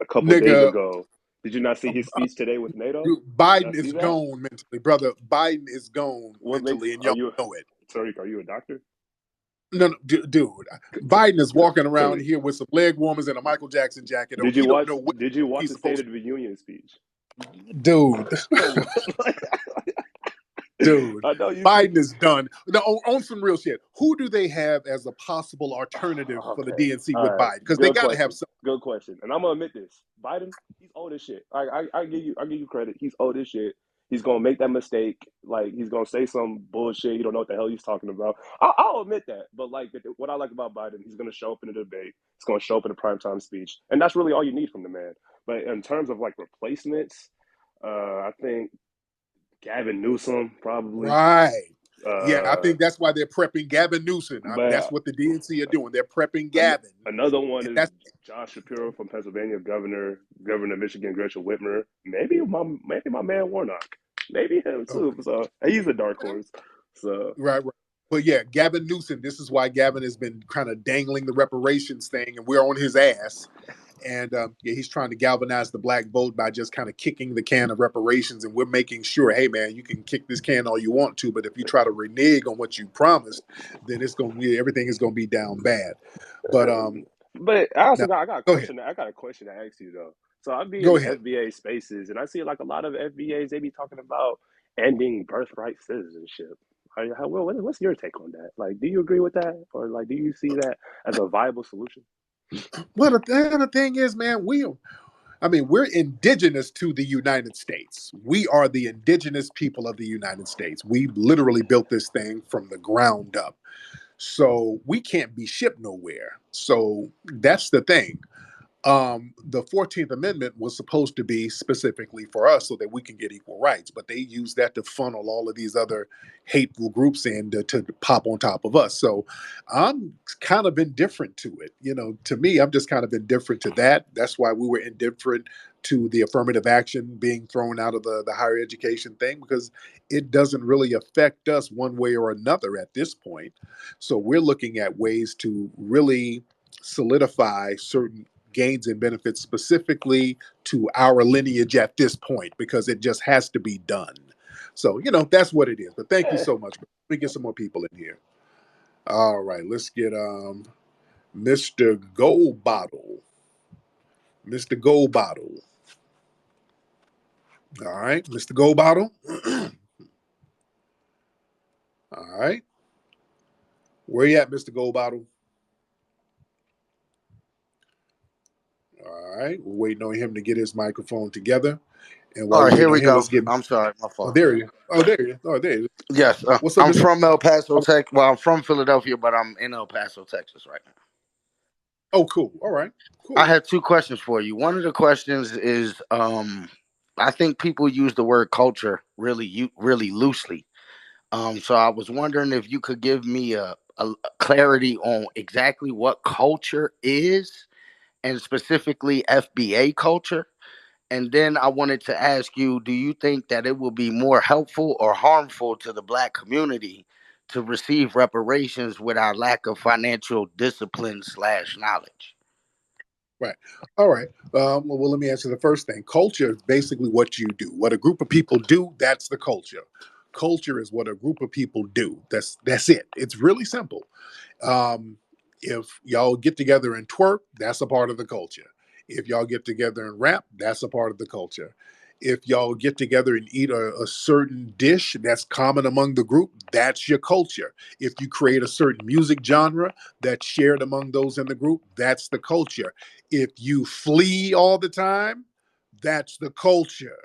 a couple days nigga, ago. Did you not see his speech today with NATO? Did Biden not see is that? gone mentally, brother. Biden is gone What makes mentally, and are y'all you know it. Tariq, are you a doctor? No, dude, Biden is walking around Tariq, here with some leg warmers and a Michael Jackson jacket on. did you He don't watch know what did you watch he's the State supposed of the Union speech? to. Dude, dude. I know you see. Biden is done. Now, on some real shit, who do they have as a possible alternative for the Okay. DNC All with right. Biden? Because they Good got to have question. some. Good question. And I'm gonna admit this. Biden, he's old as shit. I give you credit. He's old as shit. He's gonna make that mistake. Like he's gonna say some bullshit. You don't know what the hell he's talking about. I'll admit that. But like what I like about Biden, he's gonna show up in a debate. He's gonna show up in a primetime speech, and that's really all you need from the man. But in terms of like replacements, I think Gavin Newsom probably. Right. Yeah, I Uh, think that's why they're prepping Gavin Newsom. That's but what the DNC are doing. They're prepping An- Gavin. Another one And is that's Josh Shapiro from Pennsylvania, Governor of Michigan, Gretchen Whitmer. Maybe my man Warnock. Maybe him too. okay. So he's a dark horse. So Right, right. But yeah, Gavin Newsom, this is why Gavin has been kind of dangling the reparations thing, and we're on his ass. And yeah, he's trying to galvanize the black vote by just kind of kicking the can of reparations. And we're making sure, hey, man, you can kick this can all you want to, but if you try to renege on what you promised, then it's going to be everything is going to be down bad. But but I also now got I got a go ahead, question. I got a question to ask you though. So I'd be go in ahead. FBA spaces, and I see like a lot of FBAs. They be talking about ending birthright citizenship. What's your take on that? Like, do you agree with that, or like, do you see that as a viable solution? Well, the thing is, man, we're indigenous to the United States. We are the indigenous people of the United States. We literally built this thing from the ground up. So we can't be shipped nowhere. So that's the thing. The 14th Amendment was supposed to be specifically for us so that we can get equal rights, but they use that to funnel all of these other hateful groups in to pop on top of us. So I'm kind of indifferent to it. To me, I'm just kind of indifferent to that. That's why we were indifferent to the affirmative action being thrown out of the higher education thing, because it doesn't really affect us one way or another at this point. So we're looking at ways to really solidify certain gains and benefits specifically to our lineage at this point, because it just has to be done. So, that's what it is. But thank you Eh, so much. Let me get some more people in here. All right, let's get Mr. Gold Bottle. Mr. Gold Bottle. All right, Mr. Gold Bottle. All right. Where you at, Mr. Gold Bottle? All right. We're waiting on him to get his microphone together. And All while right, you're here waiting on we him, go. let's get. I'm sorry, my Oh, fault. there you. Oh, there you. Oh, there you. Yes, What's up, I'm Mister? from El Paso, Oh, Texas. Well, I'm from Philadelphia, but I'm in El Paso, Texas right now. oh, cool. All right. I Cool. had two questions for you. One of the questions is, I think people use the word culture really loosely. So I was wondering if you could give me a clarity on exactly what culture is, and specifically FBA culture. And then I wanted to ask you, do you think that it will be more helpful or harmful to the black community to receive reparations with our lack of financial discipline slash knowledge? Right. All right. Well, let me answer the first thing. Culture is basically what you do. What a group of people do, that's the culture. Culture is what a group of people do. That's it. It's really simple. Um, if y'all get together and twerk, that's a part of the culture. If y'all get together and rap, that's a part of the culture. If y'all get together and eat a certain dish that's common among the group, that's your culture. If you create a certain music genre that's shared among those in the group, that's the culture. If you flee all the time, that's the culture.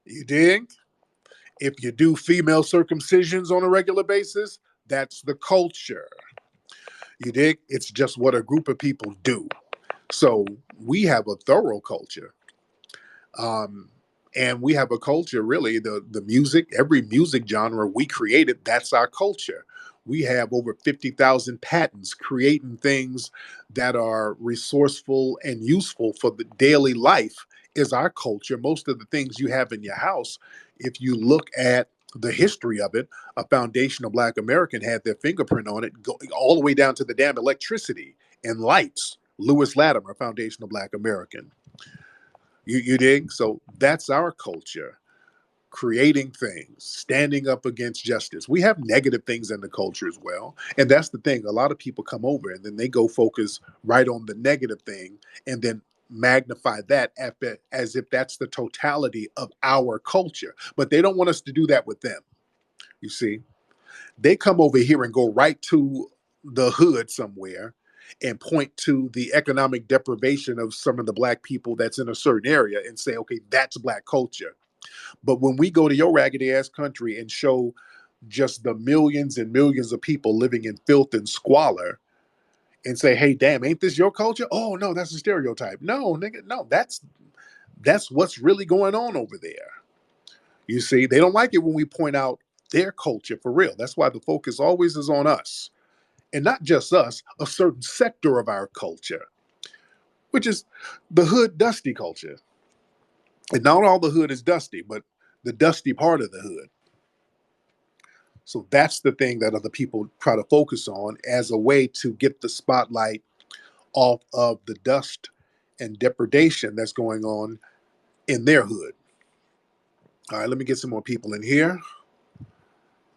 You dig? If you do female circumcisions on a regular basis, that's the culture. You dig? It's just what a group of people do. So we have a thorough culture. Um, and we have a culture, really, the music, every music genre we created, that's our culture. We have over 50,000 patents creating things that are resourceful and useful for the daily life is our culture. Most of the things you have in your house, if you look at the history of it, a foundational Black American had their fingerprint on it, going all the way down to the damn electricity and lights. Lewis Latimer, foundational Black American. You dig? So that's our culture. Creating things, standing up against justice. We have negative things in the culture as well. And that's the thing. A lot of people come over and then they go focus right on the negative thing and then magnify that as if that's the totality of our culture. But they don't want us to do that with them. You see, they come over here and go right to the hood somewhere and point to the economic deprivation of some of the black people that's in a certain area and say, okay, that's black culture. But when we go to your raggedy ass country and show just the millions and millions of people living in filth and squalor and say, hey, damn, ain't this your culture? Oh no, that's a stereotype. No, nigga, no, that's what's really going on over there. You see, they don't like it when we point out their culture for real. That's why the focus always is on us. And not just us, a certain sector of our culture, which is the hood dusty culture. And not all the hood is dusty, but the dusty part of the hood. So that's the thing that other people try to focus on as a way to get the spotlight off of the dust and depredation that's going on in their hood. All right, let me get some more people in here.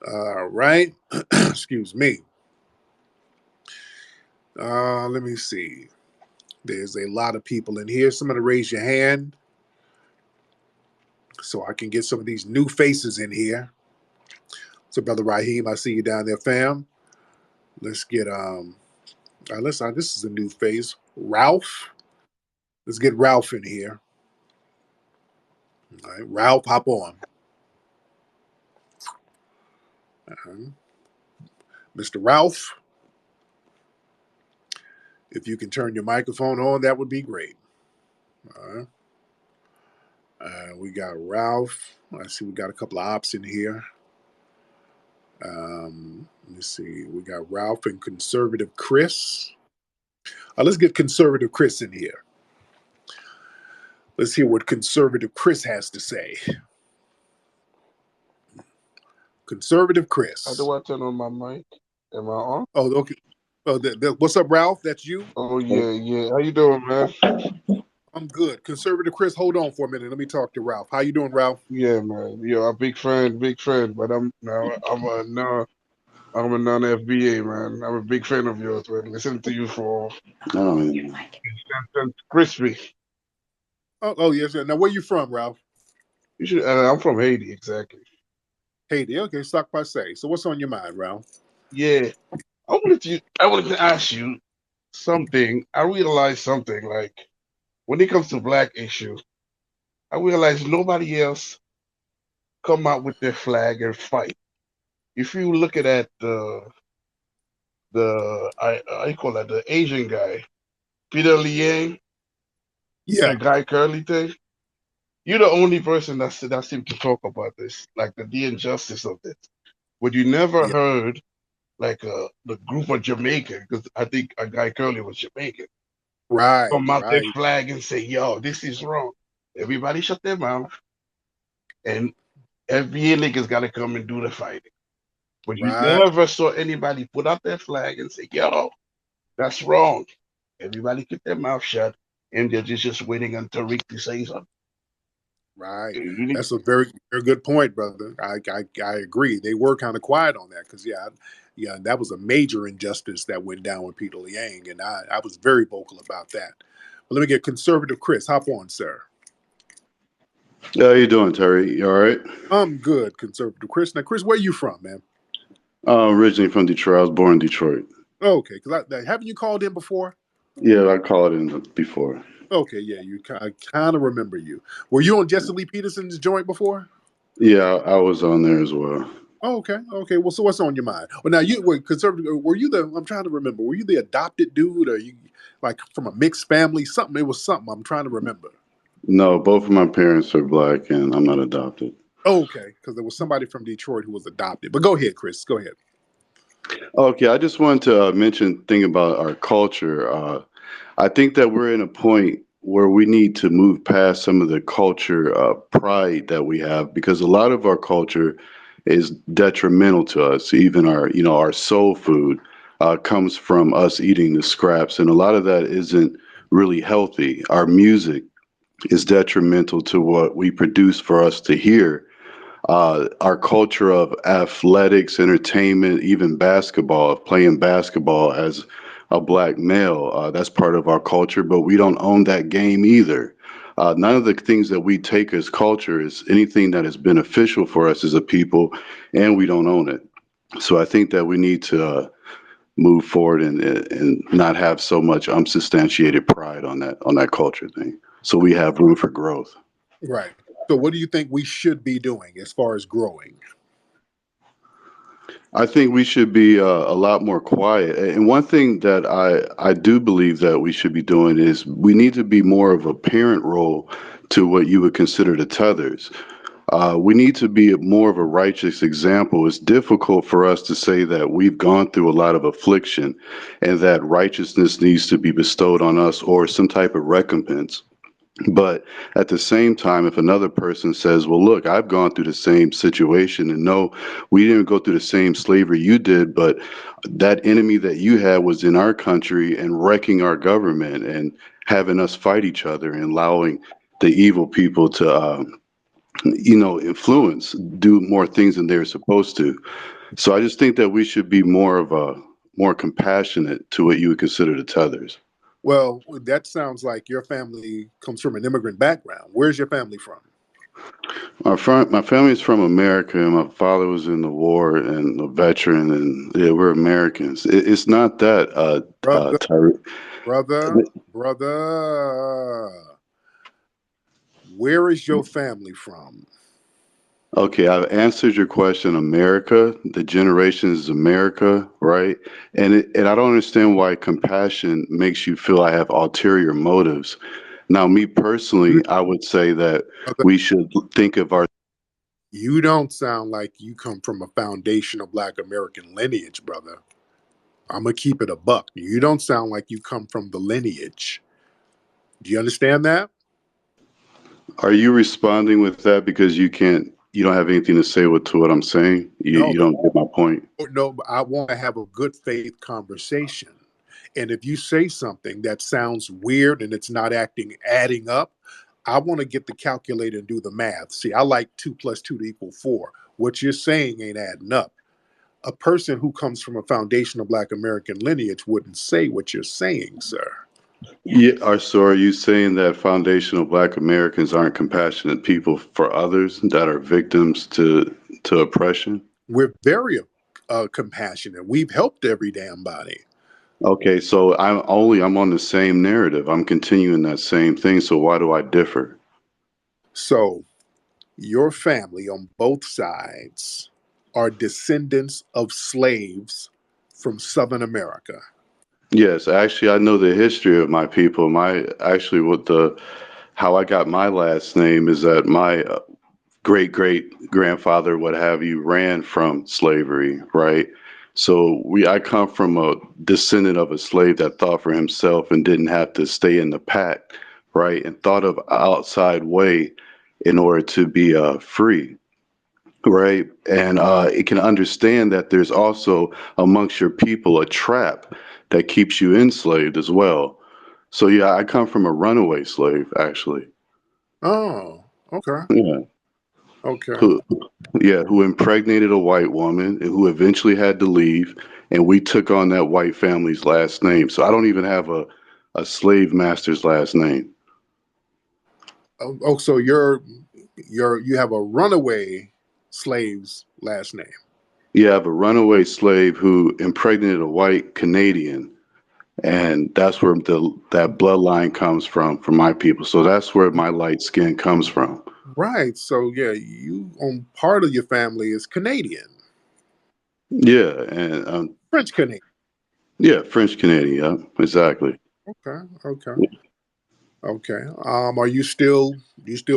All right, excuse me. Let me see. There's a lot of people in here. Somebody raise your hand so I can get some of these new faces in here. So, Brother Raheem, I see you down there, fam. Let's get this is a new face. Ralph. Let's get Ralph in here. All right, Ralph, hop on. Uh-huh. Mr. Ralph, if you can turn your microphone on, that would be great. All right. We got Ralph. I see we got a couple of ops in here. Let me see. We got Ralph and Conservative Chris. Let's get Conservative Chris in here. Let's hear what Conservative Chris has to say. Conservative How do Chris. I turn on my mic? Am I on? Oh, okay. Oh, what's up, Ralph? That's you? Oh yeah, yeah. How you doing, man? I'm good. Conservative Chris, hold on for a minute. Let me talk to Ralph. How you doing, Ralph? Yeah, man. Yo, a big fan, big fan. But I'm a non FBA man. I'm a big fan of yours, man. Listen to you for since crispy. Oh, yes. Now, where you from, Ralph? You should. I'm from Haiti, exactly. Haiti. Okay, stock by say. So, what's on your mind, Ralph? Yeah, I wanted to ask you something. I realized something like when it comes to black issue. I realized nobody else come out with their flag and fight. If you look at I call that the Asian guy, Peter Liang, Yeah, the guy curly thing. You're the only person that seemed to talk about this, like the injustice of this. But you never yeah, heard like the group of Jamaican, because I think a guy curly was Jamaican, right, come out their right, flag and say, "Yo, this is wrong." Everybody shut their mouth, and FBA niggas got to come and do the fighting. But you right, never saw anybody put out their flag and say, "Yo, that's wrong." Everybody keep their mouth shut, and they're just waiting until Rick to say something. right. You need That's a very, very good point, brother. I agree. They were kind of quiet on that because yeah, that was a major injustice that went down with Peter Liang, and I was very vocal about that. But let me get conservative Chris. Hop on, sir. How you doing, Terry? You all right? I'm good, conservative Chris. Now, Chris, where you from, man? Originally from Detroit. I was born in Detroit. Okay, because haven't you called in before? Yeah, I called in before. Okay, yeah, I kind of remember you. Were you on Jesse Lee Peterson's joint before? Yeah, I was on there as well. Oh, okay, okay. Well, so what's on your mind? Well, now you were conservative. Were you the? I'm trying to remember. Were you the adopted dude, or you like from a mixed family? Something. It was something. I'm trying to remember. No, both of my parents are black, and I'm not adopted. Oh, okay, because there was somebody from Detroit who was adopted. But go ahead, Chris. Go ahead. Okay, I just wanted to mention thing about our culture. I think that we're in a point where we need to move past some of the culture pride that we have because a lot of our culture is detrimental to us. Even our soul food comes from us eating the scraps, and a lot of that isn't really healthy. Our music is detrimental to what we produce for us to hear. Our culture of athletics, entertainment, even basketball, of playing basketball as a black male, that's part of our culture, but we don't own that game either. None of the things that we take as culture is anything that is beneficial for us as a people, and we don't own it. So I think that we need to move forward and not have so much unsubstantiated pride on that culture thing. So we have room for growth. Right. So, what do you think we should be doing as far as growing? I think we should be a lot more quiet. And one thing that I do believe that we should be doing is we need to be more of a parent role to what you would consider the tethers. We need to be more of a righteous example. It's difficult for us to say that we've gone through a lot of affliction and that righteousness needs to be bestowed on us or some type of recompense. But at the same time, if another person says, well, look, I've gone through the same situation, and no, we didn't go through the same slavery you did, but that enemy that you had was in our country and wrecking our government and having us fight each other and allowing the evil people to, influence, do more things than they're supposed to. So I just think that we should be more compassionate to what you would consider the tethers. Well, that sounds like your family comes from an immigrant background. Where's your family from? My family is from America, and my father was in the war and a veteran, and yeah, we're Americans. It's not that, Brother, Tariq. brother. Where is your family from? Okay, I've answered your question. America, the generation is America, right? And I don't understand why compassion makes you feel I have ulterior motives. Now, me personally, I would say that Brother, we should think of our. you don't sound like you come from a foundational Black American lineage, brother. I'm gonna keep it a buck. You don't sound like you come from the lineage. Do you understand that? Are you responding with that because you don't have anything to say to what I'm saying? No, You don't get my point. no. I want to have a good faith conversation. And if you say something that sounds weird and it's not adding up, I want to get the calculator and do the math. See, I like 2 + 2 to equal 4. What you're saying ain't adding up. A person who comes from a foundational Black American lineage wouldn't say what you're saying, sir. Yeah, so are you saying that foundational Black Americans aren't compassionate people for others that are victims to oppression? We're very compassionate. We've helped every damn body. Okay, so I'm on the same narrative. I'm continuing that same thing. So why do I differ? So your family on both sides are descendants of slaves from Southern America. Yes, actually, I know the history of my people. My actually, what the how I got my last name is that my great great grandfather, what have you, ran from slavery, right? So I come from a descendant of a slave that thought for himself and didn't have to stay in the pack, right? And thought of outside way in order to be free, right? And it can understand that there's also amongst your people a trap that keeps you enslaved as well. So yeah, I come from a runaway slave, actually. Oh, okay. Yeah. Okay. Who, yeah, who impregnated a white woman and who eventually had to leave, and we took on that white family's last name. So I don't even have a slave master's last name. Oh, so you have a runaway slave's last name. You have a runaway slave who impregnated a white Canadian, and that's where that bloodline comes from my people. So that's where my light skin comes from. Right. So yeah, you on part of your family is Canadian, Yeah, and French Canadian. yeah, French Canadian. Yeah, exactly. Okay. Okay. Okay. Are you still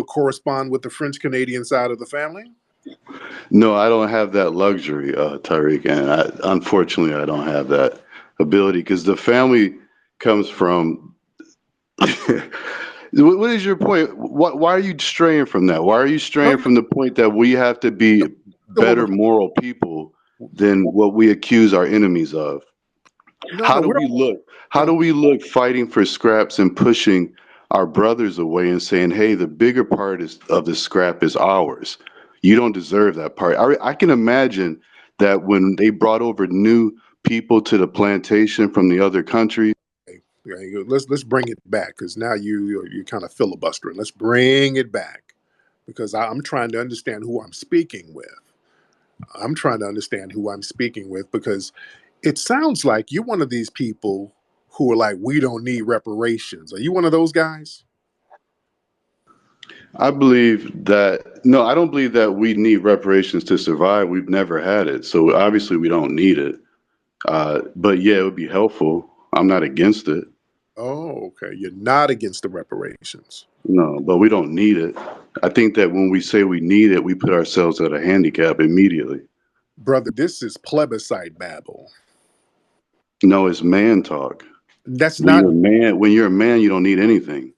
correspond with the French Canadian side of the family? No, I don't have that luxury, Tariq, and unfortunately, I don't have that ability because the family comes from. What is your point? Why are you straying from that? Why are you No, straying no, from the point that we have to be still on better the moral people than what we accuse our enemies of? no, How no. do We're we look? How do on. we look fighting for scraps and pushing our brothers away and saying, "Hey, the bigger part of the scrap is ours. You don't deserve that part." I can imagine that when they brought over new people to the plantation from the other country. Okay, let's bring it back because now you're kind of filibustering. Let's bring it back because I'm trying to understand who I'm speaking with. I'm trying to understand who I'm speaking with because it sounds like you're one of these people who are like, we don't need reparations. Are you one of those guys? I believe that no, I don't believe that we need reparations to survive. We've never had it, so obviously we don't need it. But yeah, it would be helpful. I'm not against it. Oh, okay. You're not against the reparations. No, but we don't need it. I think that when we say we need it, we put ourselves at a handicap immediately. Brother, this is plebiscite babble. No, it's man talk. That's When not you're a man, you don't need anything.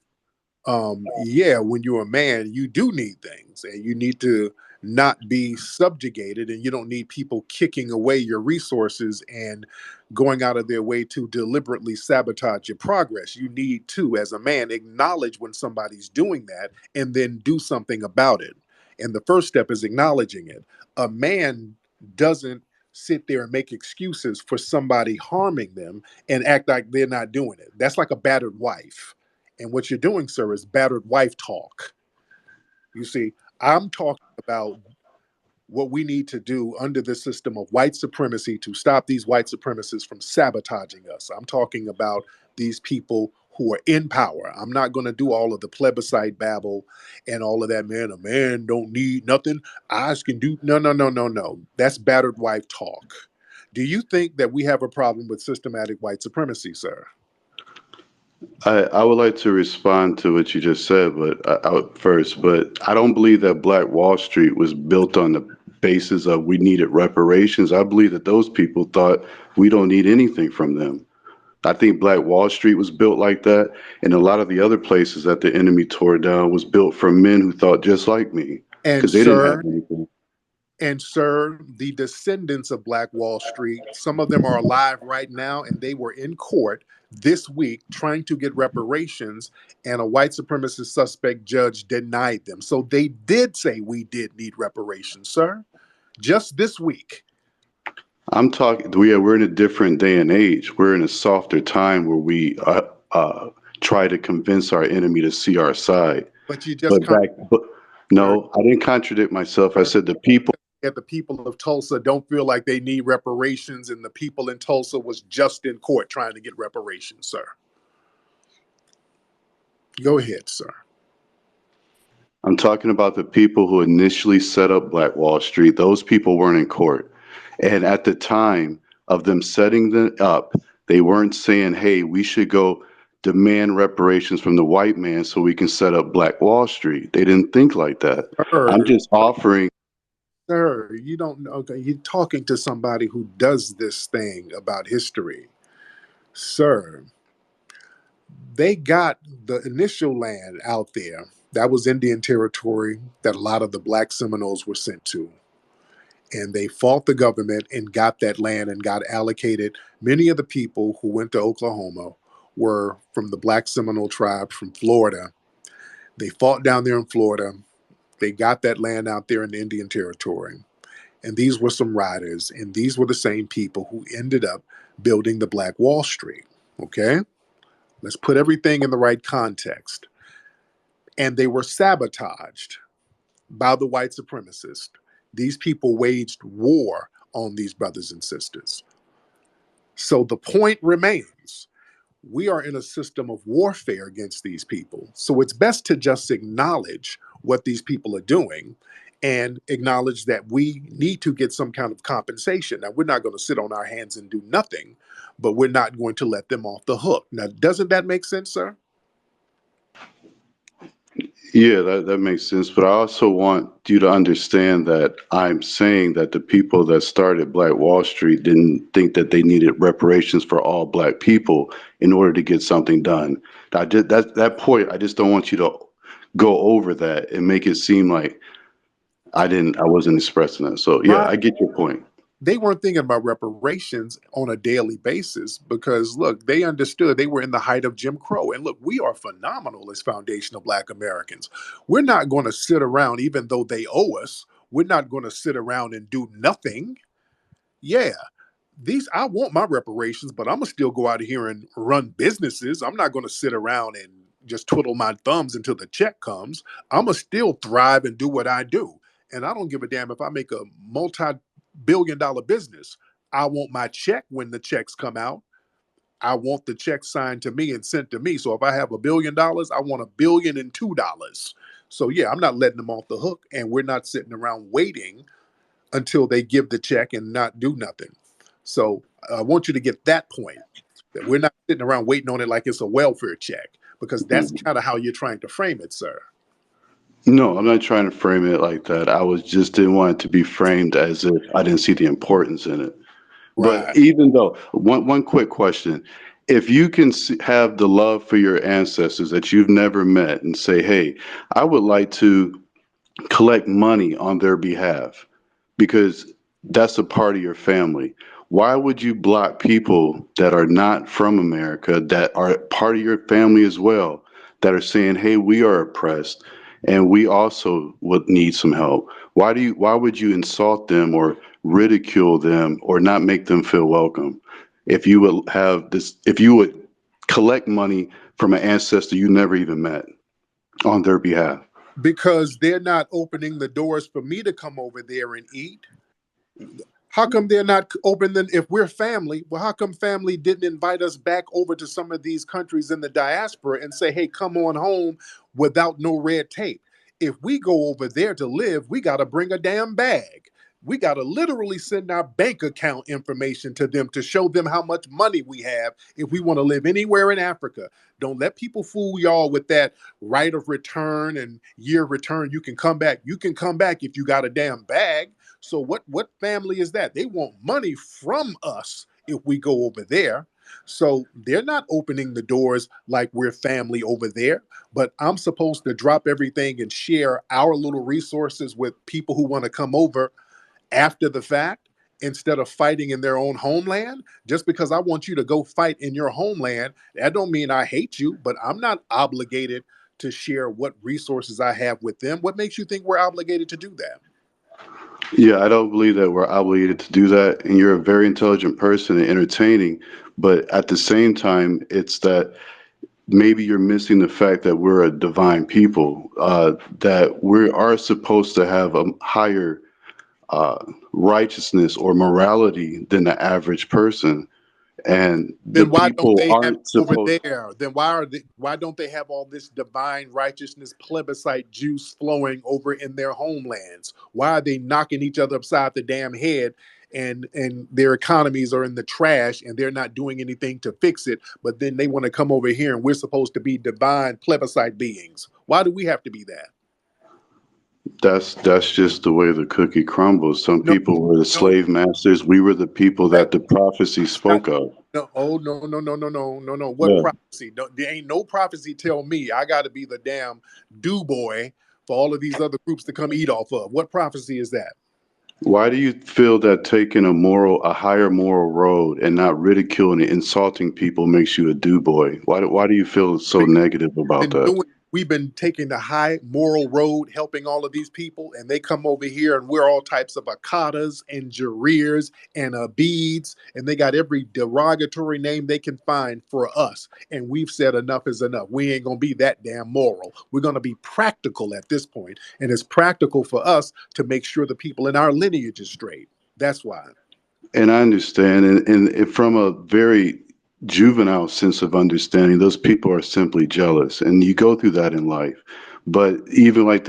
yeah, when you're a man, you do need things and you need to not be subjugated and you don't need people kicking away your resources and going out of their way to deliberately sabotage your progress. You need to, as a man, acknowledge when somebody's doing that and then do something about it. And the first step is acknowledging it. A man doesn't sit there and make excuses for somebody harming them and act like they're not doing it. That's like a battered wife, and what you're doing, sir, is battered wife talk. You see, I'm talking about what we need to do under the system of white supremacy to stop these white supremacists from sabotaging us. I'm talking about these people who are in power. I'm not going to do all of the plebiscite babble and all of that, man. A man don't need nothing. Eyes can do. No, no, no, no, no. That's battered wife talk. Do you think that we have a problem with systematic white supremacy, sir? I would like to respond to what you just said, but first, but I don't believe that Black Wall Street was built on the basis of we needed reparations. I believe that those people thought we don't need anything from them. I think Black Wall Street was built like that, and a lot of the other places that the enemy tore down was built from men who thought just like me, And because they didn't have sir, anything. And sir, the descendants of Black Wall Street, some of them are alive right now, and they were in court this week trying to get reparations, and a white supremacist suspect judge denied them. So they did say we did need reparations, sir, just this week. I'm talking. We're in a different day and age. We're in a softer time where we try to convince our enemy to see our side. But you just But sir, no, I didn't contradict myself. I sir, said the people. that the people of Tulsa don't feel like they need reparations, and the people in Tulsa was just in court trying to get reparations, sir. Go ahead, sir. I'm talking about the people who initially set up Black Wall Street. Those people weren't in court. And at the time of them setting them up, they weren't saying, hey, we should go demand reparations from the white man so we can set up Black Wall Street. They didn't think like that. I'm Sir, just offering. sir, you don't know. Okay, you're talking to somebody who does this thing about history. Sir, they got the initial land out there. That was Indian territory that a lot of the black Seminoles were sent to. And they fought the government and got that land and got allocated. Many of the people who went to Oklahoma were from the black Seminole tribe from Florida. They fought down there in Florida. They got that land out there in the Indian territory. And these were some riders, and these were the same people who ended up building the Black Wall Street. Okay? Let's put everything in the right context. And they were sabotaged by the white supremacists. These people waged war on these brothers and sisters. So the point remains, we are in a system of warfare against these people. So it's best to just acknowledge what these people are doing and acknowledge that we need to get some kind of compensation. Now, we're not going to sit on our hands and do nothing, but we're not going to let them off the hook. Now, doesn't that make sense, sir? Yeah, that makes sense. But I also want you to understand that I'm saying that the people that started Black Wall Street didn't think that they needed reparations for all black people in order to get something done. I did that point. I just don't want you to go over that and make it seem like I wasn't expressing that. So yeah, My I get your point. They weren't thinking about reparations on a daily basis because look, they understood they were in the height of Jim Crow. And look, we are phenomenal as foundational black Americans. We're not going to sit around, even though they owe us, we're not going to sit around and do nothing. Yeah, these I want my reparations, but I'm gonna still go out here and run businesses. I'm not gonna sit around and just twiddle my thumbs until the check comes. I'm gonna still thrive and do what I do. And I don't give a damn if I make a multi-billion-dollar business. I want my check when the checks come out. I want the check signed to me and sent to me. So if I have $1 billion, I want $1,002,002. So yeah, I'm not letting them off the hook, and we're not sitting around waiting until they give the check and not do nothing. So I want you to get that point that we're not sitting around waiting on it like it's a welfare check, because that's kind of how you're trying to frame it, sir. No, I'm not trying to frame it like that. I was just didn't want it to be framed as if I didn't see the importance in it. But Right. even though, one quick question. If you can have the love for your ancestors that you've never met and say, hey, I would like to collect money on their behalf because that's a part of your family. Why would you block people that are not from America, that are part of your family as well, that are saying, hey, we are oppressed and we also would need some help? Why would you insult them or ridicule them or not make them feel welcome? If you would collect money from an ancestor you never even met on their behalf. Because they're not opening the doors for me to come over there and eat. How come they're not open then if we're family? Well, how come family didn't invite us back over to some of these countries in the diaspora and say, hey, come on home without no red tape? If we go over there to live, we got to bring a damn bag. We got to literally send our bank account information to them to show them how much money we have if we want to live anywhere in Africa. Don't let people fool y'all with that right of return and year return. You can come back. You can come back if you got a damn bag. So what family is that? They want money from us if we go over there. So they're not opening the doors like we're family over there, but I'm supposed to drop everything and share our little resources with people who want to come over after the fact instead of fighting in their own homeland. Just because I want you to go fight in your homeland, that don't mean I hate you, but I'm not obligated to share what resources I have with them. What makes you think we're obligated to do that? Yeah, I don't believe that we're obligated to do that. And you're a very intelligent person and entertaining. But at the same time, it's that maybe you're missing the fact that we're a divine people, that we are supposed to have a higher righteousness or morality than the average person. and the Then why don't people they have it aren't over supposed. there? Then why don't they have all this divine righteousness plebiscite juice flowing over in their homelands? Why are they knocking each other upside the damn head, and their economies are in the trash and they're not doing anything to fix it, but then they want to come over here and we're supposed to be divine plebiscite beings? Why do we have to be that? That's just the way the cookie crumbles. Some No, people were the no, slave masters. We were the people that that the prophecy not spoke of. no, oh no. What Yeah. prophecy? No, there ain't no prophecy tell me I gotta be the damn do boy for all of these other groups to come eat off of. What prophecy is that? Why do you feel that taking a higher moral road and not ridiculing and insulting people makes you a do boy? Why do you feel so negative about Been that? doing we've been taking the high moral road helping all of these people, and they come over here and we're all types of akadas and jareers and beads, and they got every derogatory name they can find for us, and we've said enough is enough. We ain't gonna be that damn moral. We're gonna be practical at this point, and it's practical for us to make sure the people in our lineage is straight. That's why. And I understand, and from a very juvenile sense of understanding, those people are simply jealous, and you go through that in life. But even like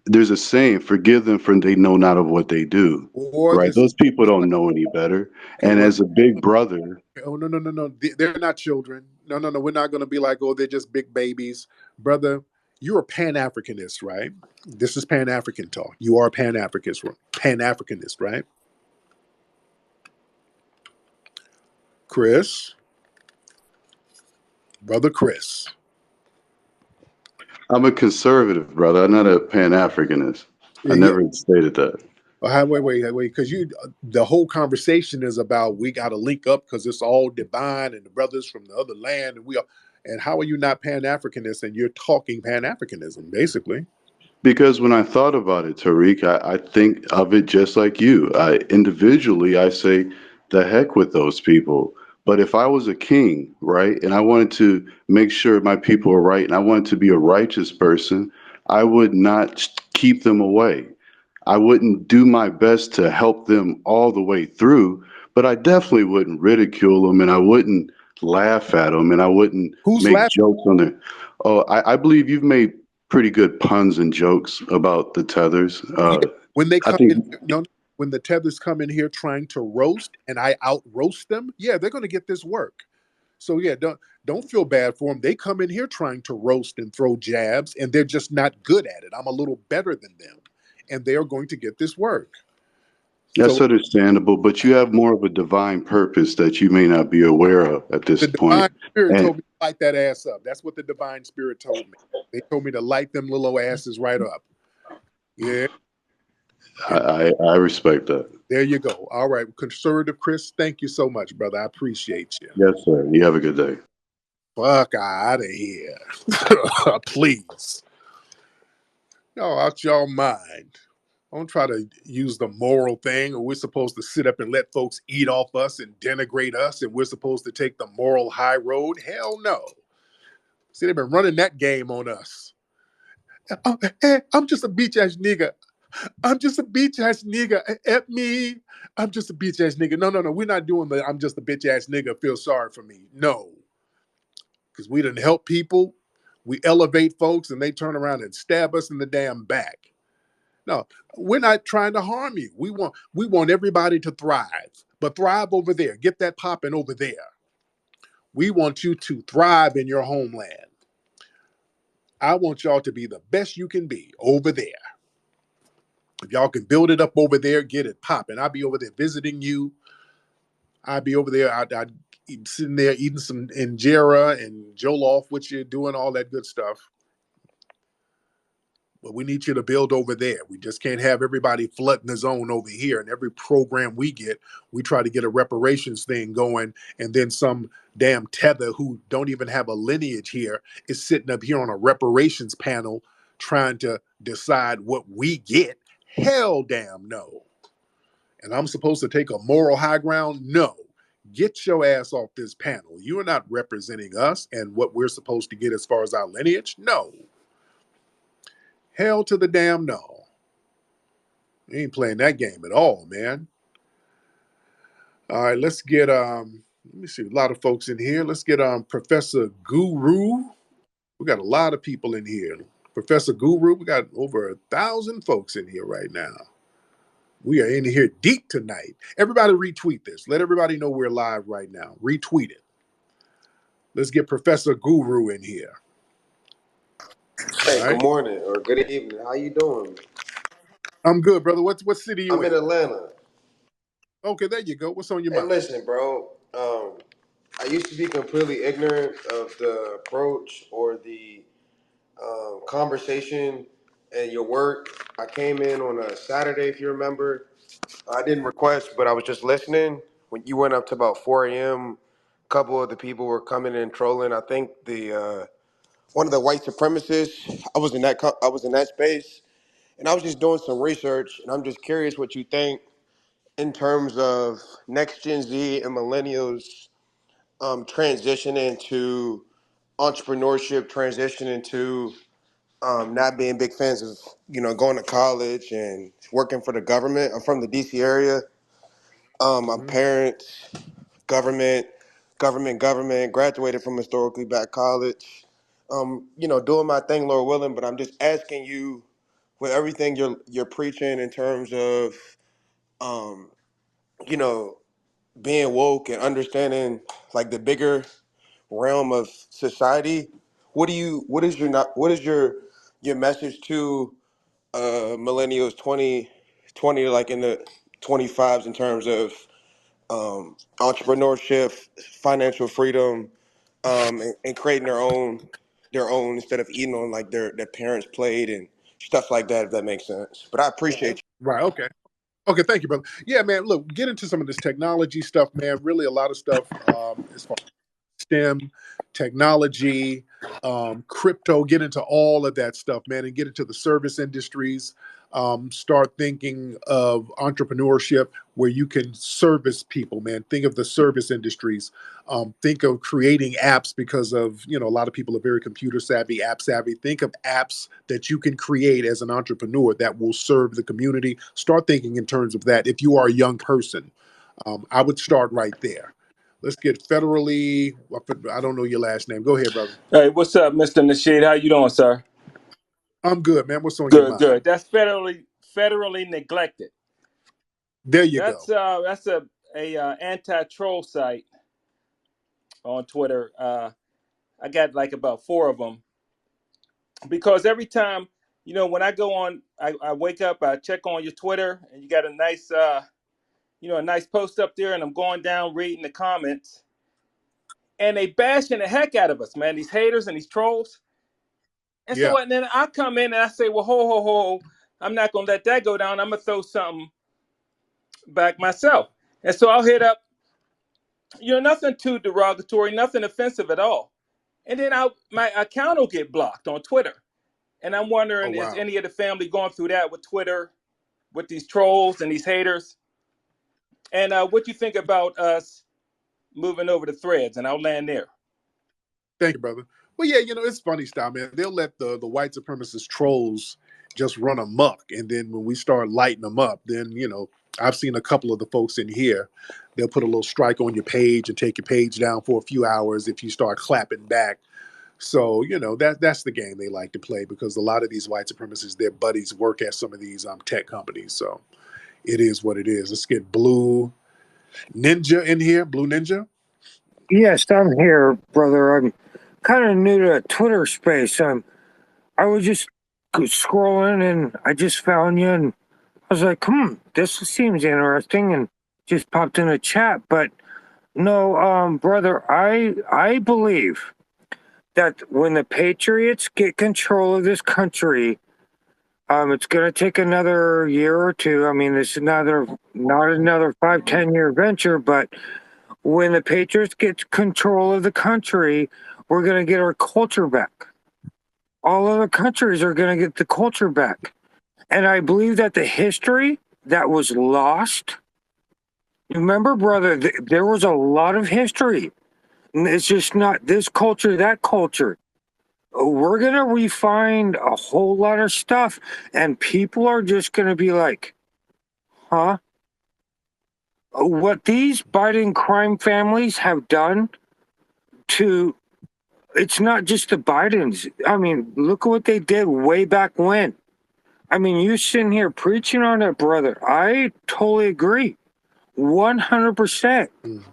there's a saying, "Forgive them, for they know not of what they do." Or Right? this Those people just don't like, know any better. okay, And well, as a big brother, oh no. They're not children. No. We're not going to be like, oh, they're just big babies, brother. You're a Pan Africanist, right? This is Pan African talk. You are a Pan Africanist, right? Chris, brother Chris. I'm a conservative brother. I'm not a Pan Africanist. I Yeah. never stated that. Wait, because the whole conversation is about we got to link up because it's all divine and the brothers from the other land, and we are. And how are you not Pan Africanist and you're talking Pan Africanism, basically? Because when I thought about it, Tariq, I think of it just like you. Individually, I say, the heck with those people. But if I was a king, right, and I wanted to make sure my people are right, and I wanted to be a righteous person, I would not keep them away. I wouldn't do my best to help them all the way through, but I definitely wouldn't ridicule them, and I wouldn't laugh at them, and I wouldn't Who's make laughing? jokes on them. Oh, I believe you've made pretty good puns and jokes about the tethers. Yeah, when they I come think in, no, when the tethers come in here trying to roast, and I out roast them, yeah, they're going to get this work. So yeah, don't feel bad for them. They come in here trying to roast and throw jabs, and they're just not good at it. I'm a little better than them, and they are going to get this work. that's So understandable, but you have more of a divine purpose that you may not be aware of at this the divine point. spirit And told me to light that ass up. That's what the divine spirit told me. They told me to light them little asses right up. Yeah, and I respect that. there you go. All right, conservative Chris, thank you so much, brother. I appreciate you. Yes, sir. You have a good day. Fuck out of here. Please. No, out your mind. Don't try to use the moral thing, or we're supposed to sit up and let folks eat off us and denigrate us, and we're supposed to take the moral high road. Hell no. See, they've been running that game on us. Oh, hey, I'm just a beach ass nigga. I'm just a beach ass nigga. At me. I'm just a beach ass nigga. No. We're not doing the I'm just a bitch ass nigga. Feel sorry for me. No. Because we didn't help people. We elevate folks and they turn around and stab us in the damn back. No, we're not trying to harm you. We want everybody to thrive, but thrive over there. Get that popping over there. We want you to thrive in your homeland. I want y'all to be the best you can be over there. If y'all can build it up over there, get it popping. I'll be over there visiting you. I'll be over there. I'd sitting there eating some injera and jollof with you, doing all that good stuff. But we need you to build over there. We just can't have everybody flooding the zone over here. And every program we get, we try to get a reparations thing going. And then some damn tether who don't even have a lineage here is sitting up here on a reparations panel trying to decide what we get. Hell damn no. And I'm supposed to take a moral high ground? No. Get your ass off this panel. You are not representing us and what we're supposed to get as far as our lineage. No. Hell to the damn no. We ain't playing that game at all, man. All right, let's get Let me see. A lot of folks in here. Let's get Professor Guru. We got a lot of people in here. Professor Guru, we got over 1,000 folks in here right now. We are in here deep tonight. Everybody retweet this. Let everybody know we're live right now. Retweet it. Let's get Professor Guru in here. All Hey, good right. morning or good evening. How you doing? I'm good, brother. What city you I'm in? in Atlanta. Okay, there you go. What's on your Hey, mind? listen, bro. I used to be completely ignorant of the approach or the conversation and your work. I came in on a Saturday, if you remember. I didn't request, but I was just listening. When you went up to about 4 a.m., a couple of the people were coming in trolling. I think the one of the white supremacists. I was in that space, and I was just doing some research, and I'm just curious what you think in terms of next Gen Z and millennials transitioning to entrepreneurship, transitioning to not being big fans of going to college and working for the government. I'm from the DC area. My Mhm. parents, government, government. Graduated from historically black college. Doing my thing, Lord willing. But I'm just asking you, with everything you're preaching in terms of, um, you know, being woke and understanding like the bigger realm of society, what is your message to millennials 20 like in the 25s in terms of entrepreneurship, financial freedom, and creating their own instead of eating on like their parents' plate and stuff like that, if that makes sense. But I appreciate Right. Okay. Okay. Thank you, brother. Yeah, man. Look, get into some of this technology stuff, man. Really, a lot of stuff as far STEM, technology, crypto, get into all of that stuff, man, and get into the service industries. Start thinking of entrepreneurship where you can service people, man. Think of the service industries. Think of creating apps because of, a lot of people are very computer savvy, app savvy. Think of apps that you can create as an entrepreneur that will serve the community. Start thinking in terms of that if you are a young person. I would start right there. Let's get federally. I don't know your last name. Go ahead, brother. Hey, what's up, Mr. Nasheed? How you doing, sir? I'm good, man. What's on your Good, mind? good. That's federally neglected. There you That's go. a anti-troll site on Twitter. I got like about four of them because every time when I go on, I wake up, I check on your Twitter, and you got a nice a nice post up there, and I'm going down reading the comments, and they bashing the heck out of us, man. These haters and these trolls. And Yeah. so and then I come in and I say, well, ho, ho, ho, I'm not gonna let that go down. I'm gonna throw something back myself. And so I'll hit up, nothing too derogatory, nothing offensive at all. And then my account will get blocked on Twitter. And I'm Oh wondering, is wow. any of the family going through that with Twitter, with these trolls and these haters? And what do you think about us moving over to Threads? And I'll land there. Thank you, brother. Well, yeah, it's funny style, man. They'll let the white supremacist trolls just run amok, and then when we start lighting them up, then I've seen a couple of the folks in here. They'll put a little strike on your page and take your page down for a few hours if you start clapping back. So that's the game they like to play because a lot of these white supremacists, their buddies work at some of these tech companies. So it is what it is. Let's get Blue Ninja in here. Blue Ninja. Yes, I'm here, brother. I'm kind of new to Twitter space. I was just scrolling and I just found you and I was like, this seems interesting and just popped in a chat. But no, brother, I believe that when the Patriots get control of this country, it's gonna take another year or two. I mean, it's not another 5, 10 year venture, but when the Patriots get control of the country, we're going to get our culture back. All other countries are going to get the culture back. And I believe that the history that was lost, remember, brother, there was a lot of history. And it's just not this culture, that culture. We're going to refine a whole lot of stuff, and people are just going to be like, huh? what these Biden crime families have done to, it's not just the Bidens. I mean, look at what they did way back when. I mean, you sitting here preaching on it, brother. I totally agree. 100%. Mm.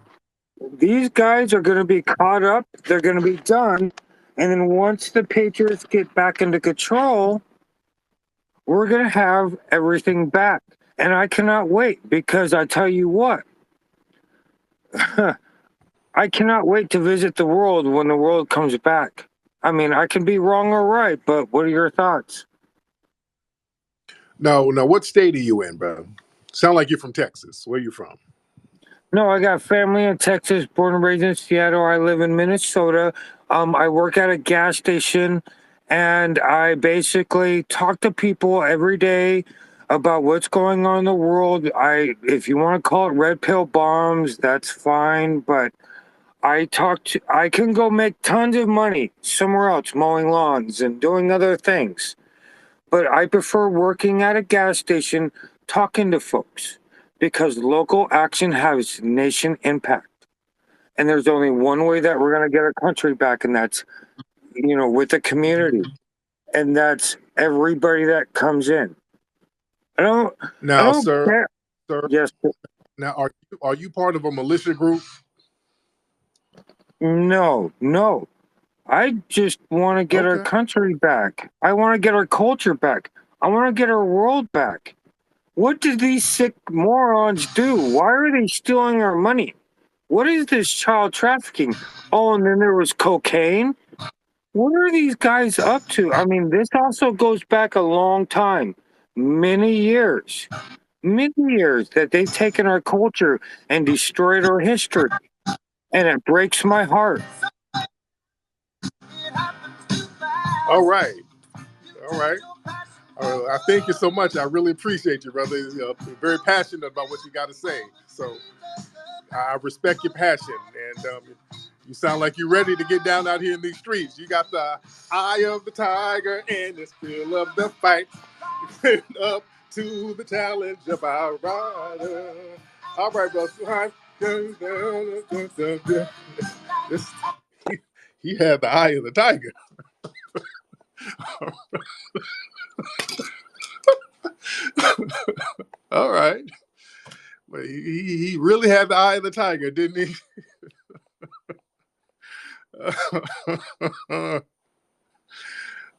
These guys are going to be caught up. They're going to be done. And then once the Patriots get back into control, we're going to have everything back. And I cannot wait because I tell you what, I cannot wait to visit the world when the world comes back. I mean, I can be wrong or right, but what are your thoughts? Now, what state are you in, bro? Sound like you're from Texas. Where you from? No, I got family in Texas, born and raised in Seattle. I live in Minnesota. I work at a gas station, and I basically talk to people every day about what's going on in the world. If you want to call it red pill bombs, that's fine, but I can go make tons of money somewhere else, mowing lawns and doing other things. But I prefer working at a gas station, talking to folks, because local action has nation impact. And there's only one way that we're going to get our country back, and that's, with the community. And that's everybody that comes in. I don't, I Now, don't sir, care. sir. Yes. Now, are you part of a militia group? No. I just want to get our Okay. country back. I want to get our culture back. I want to get our world back. What did these sick morons do? Why are they stealing our money? What is this child trafficking? Oh, and then there was cocaine. What are these guys up to? I mean, this also goes back a long time, many years that they've taken our culture and destroyed our history. And it breaks my heart. All right. All right. I thank you so much. I really appreciate you, brother. You're very passionate about what you got to say. So I respect your passion, and you sound like you're ready to get down out here in these streets. You got the eye of the tiger and the thrill of the fight. Up to the challenge of our rider. All right, bro. This, he had the eye of the tiger. All right. But he really had the eye of the tiger, didn't he?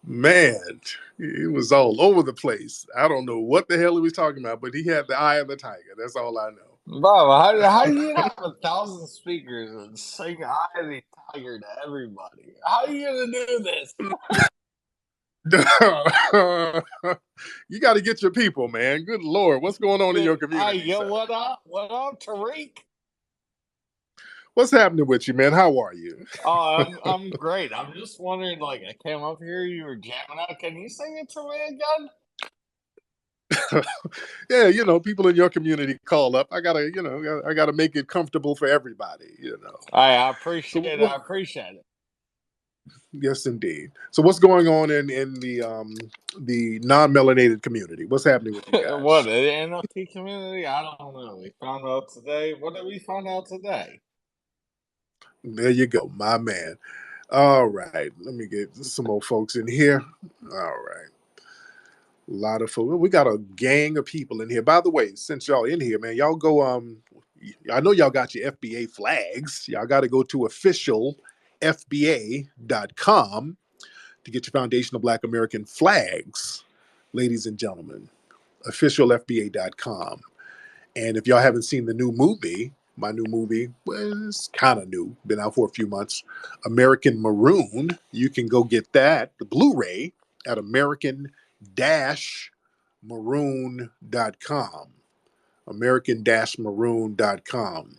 Man, he was all over the place. I don't know what the hell he was talking about, but he had the eye of the tiger. That's all I know. Bob, how do you have 1,000 speakers and sing "Eye of the Tiger" to everybody? How are you gonna do this? You got to get your people, man. Good Lord. What's going on in your Hey, community, yo, sir? what up? What up, Tariq? What's happening with you, man? How are you? Oh, I'm great. I'm just wondering, like, I came up here, you were jamming out. Can you sing it to me again? Yeah, people in your community call up. I gotta make it comfortable for everybody. I appreciate So it. what? I appreciate it. Yes, indeed. So what's going on in the non-melanated community? What's happening with you What, guys? the NFT community? I don't know. We found out today. What did we find out today? There you go, my man. All right, let me get some more folks in here. All right. A lot of folks. We got a gang of people in here. By the way, since y'all in here, man, y'all go. I know y'all got your FBA flags. Y'all got to go to officialfba.com to get your Foundation of Black American flags, ladies and gentlemen. Officialfba.com. And if y'all haven't seen the new movie, my new movie, well, it's kind of new, been out for a few months, American Maroon, you can go get that, the Blu-ray, at American-Maroon.com. American-Maroon.com.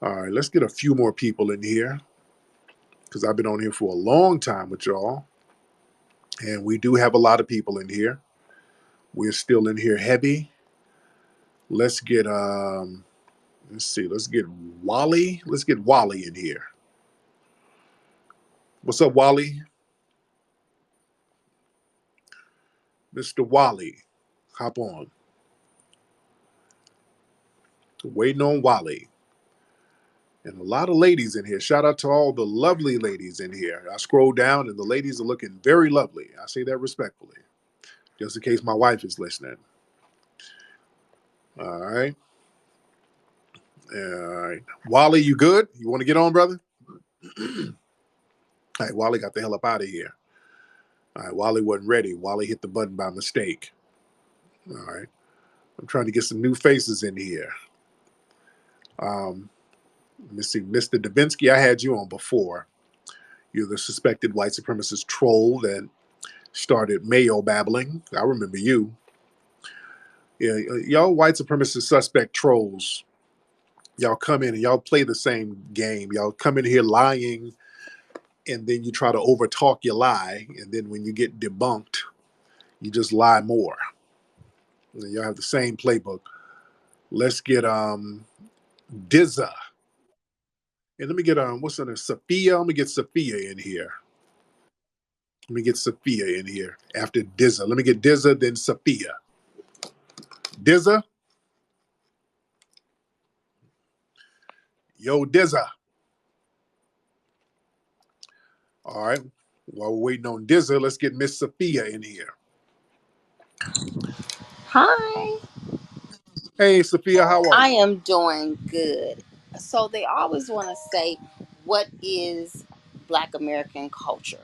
All right, let's get a few more people in here because I've been on here for a long time with y'all. And we do have a lot of people in here. We're still in here heavy. Let's get let's see, let's get Wally. Let's get Wally in here. What's up, Wally? Mr. Wally. Hop on. Waiting on Wally. And a lot of ladies in here. Shout out to all the lovely ladies in here. I scroll down and the ladies are looking very lovely. I say that respectfully, just in case my wife is listening. All right. All right. Wally, you good? You want to get on, brother? All right, Wally got the hell up out of here. All right, Wally wasn't ready. Wally hit the button by mistake. All right. I'm trying to get some new faces in here. Let me see. Mr. Davinsky, I had you on before. You're the suspected white supremacist troll that started Mayo Babbling. I remember you. Yeah, y'all white supremacist suspect trolls. Y'all come in and y'all play the same game. Y'all come in here lying, and then you try to overtalk your lie, and then when you get debunked, you just lie more. And y'all have the same playbook. Let's get Dizza. And let me get what's her name? Sophia. Let me get Sophia in here. Let me get Sophia in here after Dizza. Let me get Dizza, then Sophia. Dizza. Yo, Dizza. All right. While we're waiting on Dizza, let's get Miss Sophia in here. Hi, Hey, Sophia, how are I you? am doing good. So they always want to say, what is Black American culture?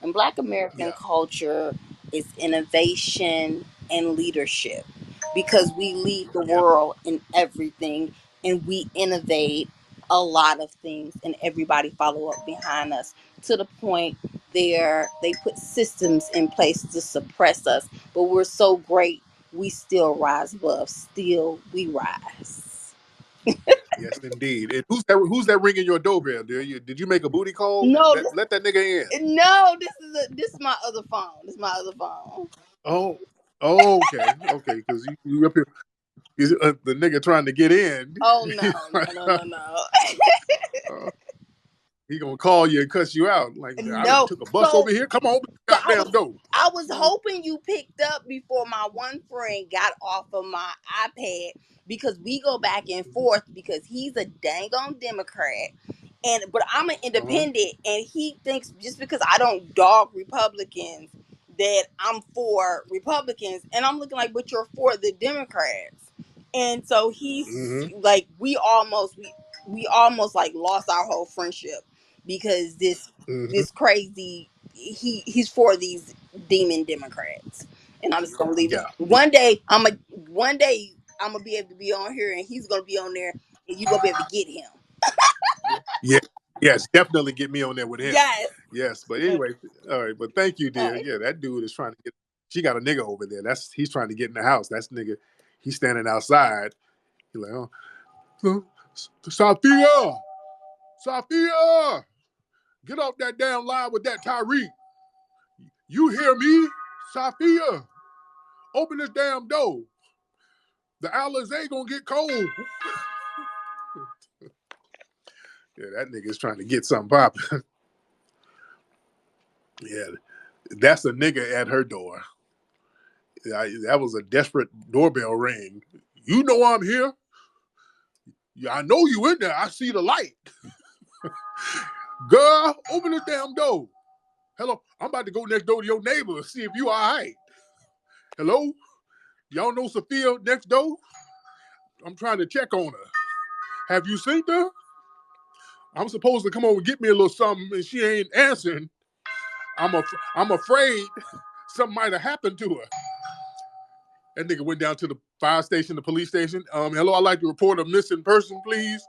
And Black American Yeah. culture is innovation and leadership because we lead the Yeah. world in everything and we innovate a lot of things and everybody follow up behind us to the point there they put systems in place to suppress us, but we're so great we still rise above. Still, we rise. Yes, indeed. And who's that ringing your doorbell, dear? Did you make a booty call? No, Let that nigga in. no. This is my other phone. This is my other phone. Oh, oh, okay, okay. Because you up here, the nigga trying to get in. Oh no. uh, he gonna call you and cuss you out. Like I done No. took a bus over So here. Come on, so I goddamn was door. I was hoping you picked up before my one friend got off of my iPad because we go back and forth because he's a dang on Democrat but I'm an Uh-huh. independent and he thinks just because I don't dog Republicans that I'm for Republicans and I'm looking like but you're for the Democrats. And so he's Mm-hmm. like we almost like lost our whole friendship because Mm-hmm. this crazy he's for these demon Democrats. And I'm just gonna leave it. Yeah. One day I'm gonna be able to be on here and he's gonna be on there and you gonna be able to get him. Yeah. Yes, definitely get me on there with him. Yes. Yes, but anyway, all right. But thank you, All dear. right. Yeah, that dude is trying to get. She got a nigga over there. He's trying to get in the house. That's nigga. He's standing outside. He's like, oh, Sophia, Sophia, get off that damn line with that Tariq. You hear me, Sophia? Open this damn door. The Alizé gonna get cold. Yeah, that nigga's trying to get something popping. Yeah, that's a nigga at her door. That was a desperate doorbell ring. You know I'm here. Yeah, I know you in there. I see the light. Girl, open this damn door. Hello, I'm about to go next door to your neighbor and see if you all right. Hello? Y'all know Sophia next door? I'm trying to check on her. Have you seen her? I'm supposed to come over and get me a little something and she ain't answering. I'm afraid something might have happened to her. That nigga went down to the fire station, the police station. Hello, I'd like to report a missing person, please.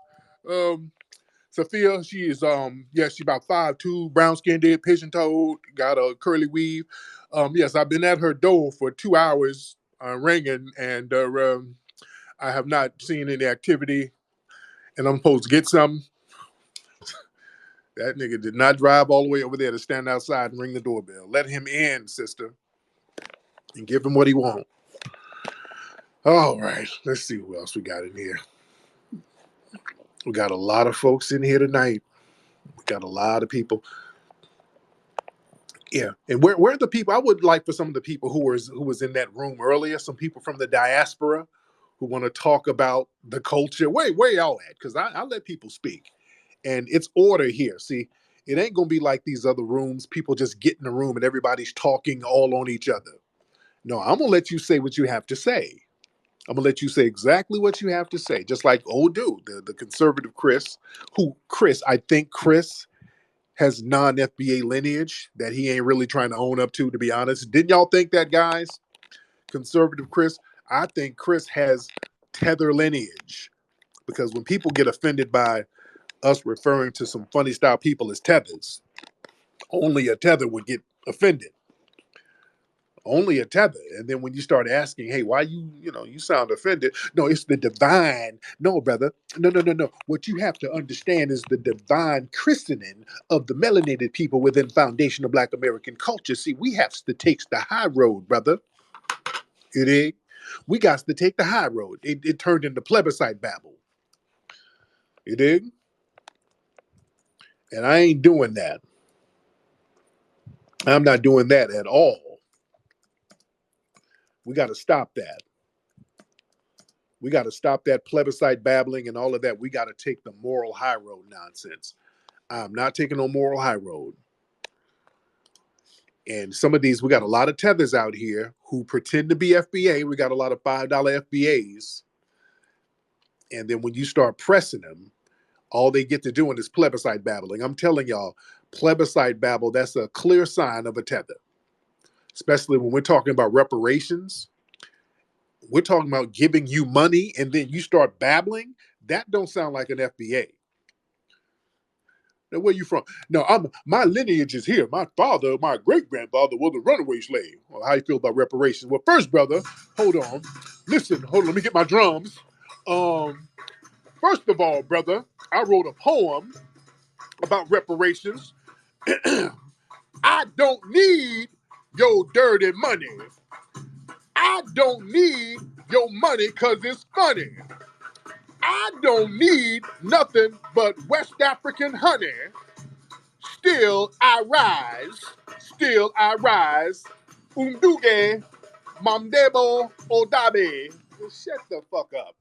Um, Sophia, she is she's about 5'2", brown skinned, pigeon toed, got a curly weave. Yes, I've been at her door for 2 hours ringing, and I have not seen any activity. And I'm supposed to get something. That nigga did not drive all the way over there to stand outside and ring the doorbell. Let him in, sister, and give him what he wants. All right, let's see who else we got in here. We got a lot of folks in here tonight. We got a lot of people. Yeah, and where are the people? I would like for some of the people who was in that room earlier. Some people from the diaspora who want to talk about the culture. Where y'all at? Because I let people speak. And it's order here. See, it ain't going to be like these other rooms. People just get in the room and everybody's talking all on each other. No, I'm going to let you say what you have to say. I'm going to let you say exactly what you have to say. Just like old dude, the conservative Chris, I think Chris has non-FBA lineage that he ain't really trying to own up to be honest. Didn't y'all think that, guys? Conservative Chris, I think Chris has tether lineage because when people get offended by us referring to some funny style people as tethers, only a tether would get offended. Only a tether. And then when you start asking, hey, why you sound offended? No, it's the divine. No, brother. No. What you have to understand is the divine christening of the melanated people within foundational Black American culture. See, we have to take the high road, brother. You dig? We got to take the high road. It turned into plebiscite babble. You dig? And I ain't doing that. I'm not doing that at all. We got to stop that. We got to stop that plebiscite babbling and all of that. We got to take the moral high road nonsense. I'm not taking no moral high road. And some of these, we got a lot of tethers out here who pretend to be FBA. We got a lot of $5 FBAs. And then when you start pressing them, all they get to doing is plebiscite babbling. I'm telling y'all, plebiscite babble, that's a clear sign of a tether. Especially when we're talking about reparations. We're talking about giving you money and then you start babbling. That don't sound like an FBA. Now, where you from? No, my lineage is here. My father, my great grandfather was a runaway slave. Well, how you feel about reparations? Well, first, brother, hold on. Listen, hold on. Let me get my drums. First of all, brother, I wrote a poem about reparations. I don't need your dirty money. I don't need your money because it's funny. I don't need nothing but West African honey. Still I rise. Still I rise. Umduge Mamdebo Odabe. Shut the fuck up.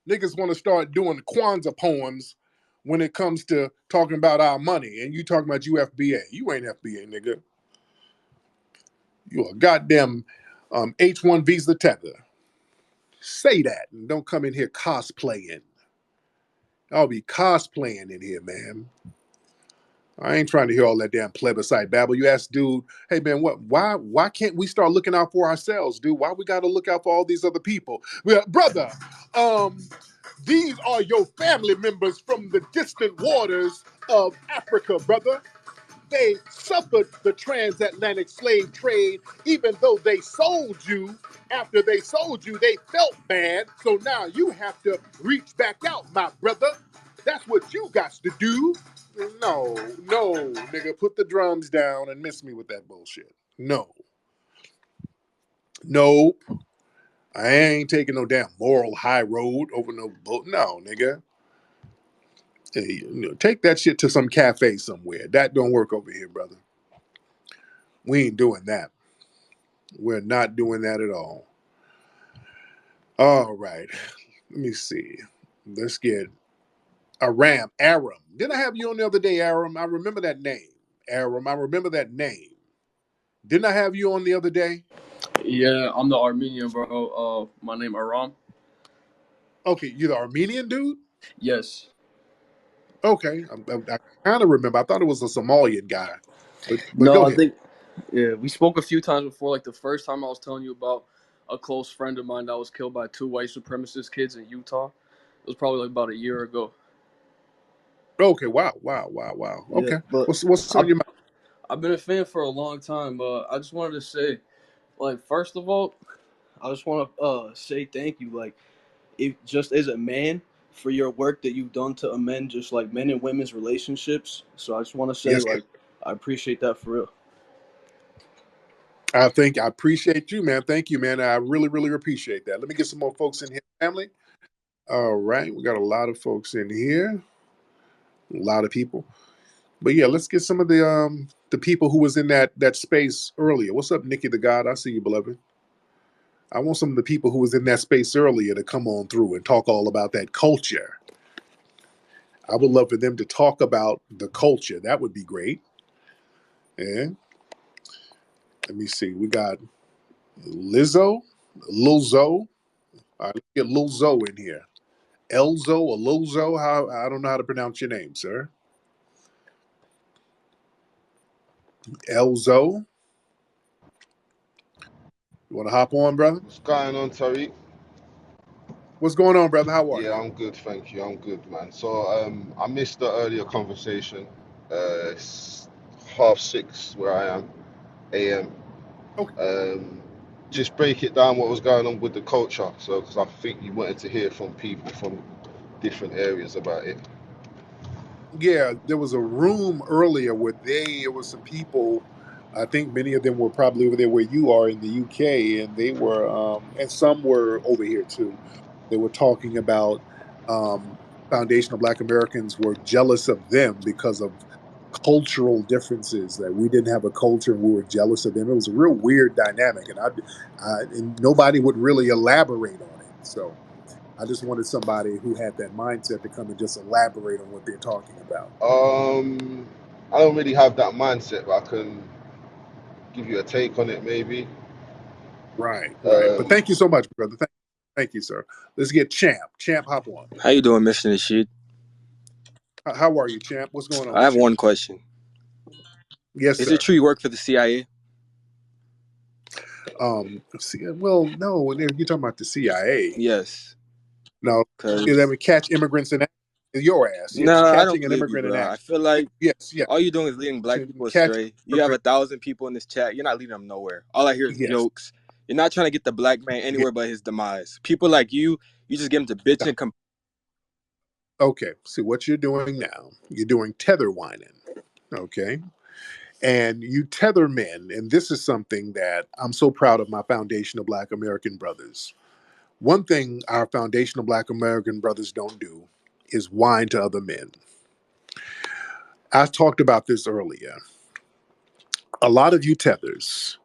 Niggas want to start doing Kwanzaa poems when it comes to talking about our money. And you talking about you FBA. You ain't FBA, nigga. You a goddamn H-1 visa tether. Say that and don't come in here cosplaying. I'll be cosplaying in here, man. I ain't trying to hear all that damn plebiscite babble. You ask dude, hey man, why can't we start looking out for ourselves, dude? Why we gotta look out for all these other people? Well, brother, these are your family members from the distant waters of Africa, brother. They suffered the transatlantic slave trade, even though they sold you. After they sold you, they felt bad. So now you have to reach back out, my brother. That's what you got to do. No, nigga, put the drums down and miss me with that bullshit. No. Nope. I ain't taking no damn moral high road over no boat. No, nigga. Hey, take that shit to some cafe somewhere. That don't work over here, brother. We ain't doing that. We're not doing that at all. All right. Let me see. Let's get Aram. Didn't I have you on the other day, Aram? I remember that name. Aram, I remember that name. Didn't I have you on the other day? Yeah, I'm the Armenian, bro. My name Aram. Okay, you the Armenian dude? Yes. Okay, I kind of remember. I thought it was a Somalian guy, but No, go I ahead. think yeah, we spoke a few times before. Like the first time I was telling you about a close friend of mine that was killed by two white supremacist kids in Utah. It was probably like about a year ago. Okay, wow. Yeah, Okay, but what's on I've your mind? I've been a fan for a long time. I just wanted to say, like, first of all, I just want to say thank you. Like, if just as a man for your work that you've done to amend just like men and women's relationships. So I just want to say Yes, like I appreciate that for real. I appreciate you, man. Thank you, man. I really, really appreciate that. Let me get some more folks in here, family. All right, we got a lot of folks in here, a lot of people. But yeah, let's get some of the people who was in that space earlier. What's up, Nikki the God? I see you, beloved. I want some of the people who was in that space earlier to come on through and talk all about that culture. I would love for them to talk about the culture. That would be great. And let me see. We got Lizzo, Lil Zo. All right, let's get Lil Zo in here. Elzo or Lil Zo. How I don't know how to pronounce your name, sir. Elzo. You want to hop on, brother? What's going on, Tariq? What's going on, brother? How are Yeah, you? I'm good, thank you. I'm good, man. So, I missed the earlier conversation. It's 6:30 where I am, AM. Okay. Um, just break it down what was going on with the culture. So, because I think you wanted to hear from people from different areas about it. Yeah, there was a room earlier where it was some people. I think many of them were probably over there where you are in the UK, and they were, and some were over here too. They were talking about um, foundational Black Americans were jealous of them because of cultural differences, that we didn't have a culture and we were jealous of them. It was a real weird dynamic, and nobody would really elaborate on it. So I just wanted somebody who had that mindset to come and just elaborate on what they're talking about. I don't really have that mindset, but I can give you a take on it, maybe. Right, right. But Um, thank you so much, brother. Thank you, sir. Let's get Champ. Champ, hop on. How you doing, Mr. Nasheed? How are you, Champ? What's going on I have with you? one question. Yes, Is it sir. true you work for the CIA? Well, no, you're talking about the CIA. Yes. No, I Cause mean, catch immigrants in your ass. Yes, no, I don't catching an believe you, immigrant in bro. I action. feel like Yes, yes. all you're doing is leading black people Catch astray. You have immigrant. 1,000 people in this chat. You're not leading them nowhere. All I hear is Yes, jokes. You're not trying to get the black man yes. anywhere but his demise. People like you just get them to bitch and complain. Okay. See what you're doing now. You're doing tether whining. Okay. And you tether men, and this is something that I'm so proud of my foundational Black American brothers. One thing our foundational Black American brothers don't do is whine to other men. I talked about this earlier. A lot of you tethers,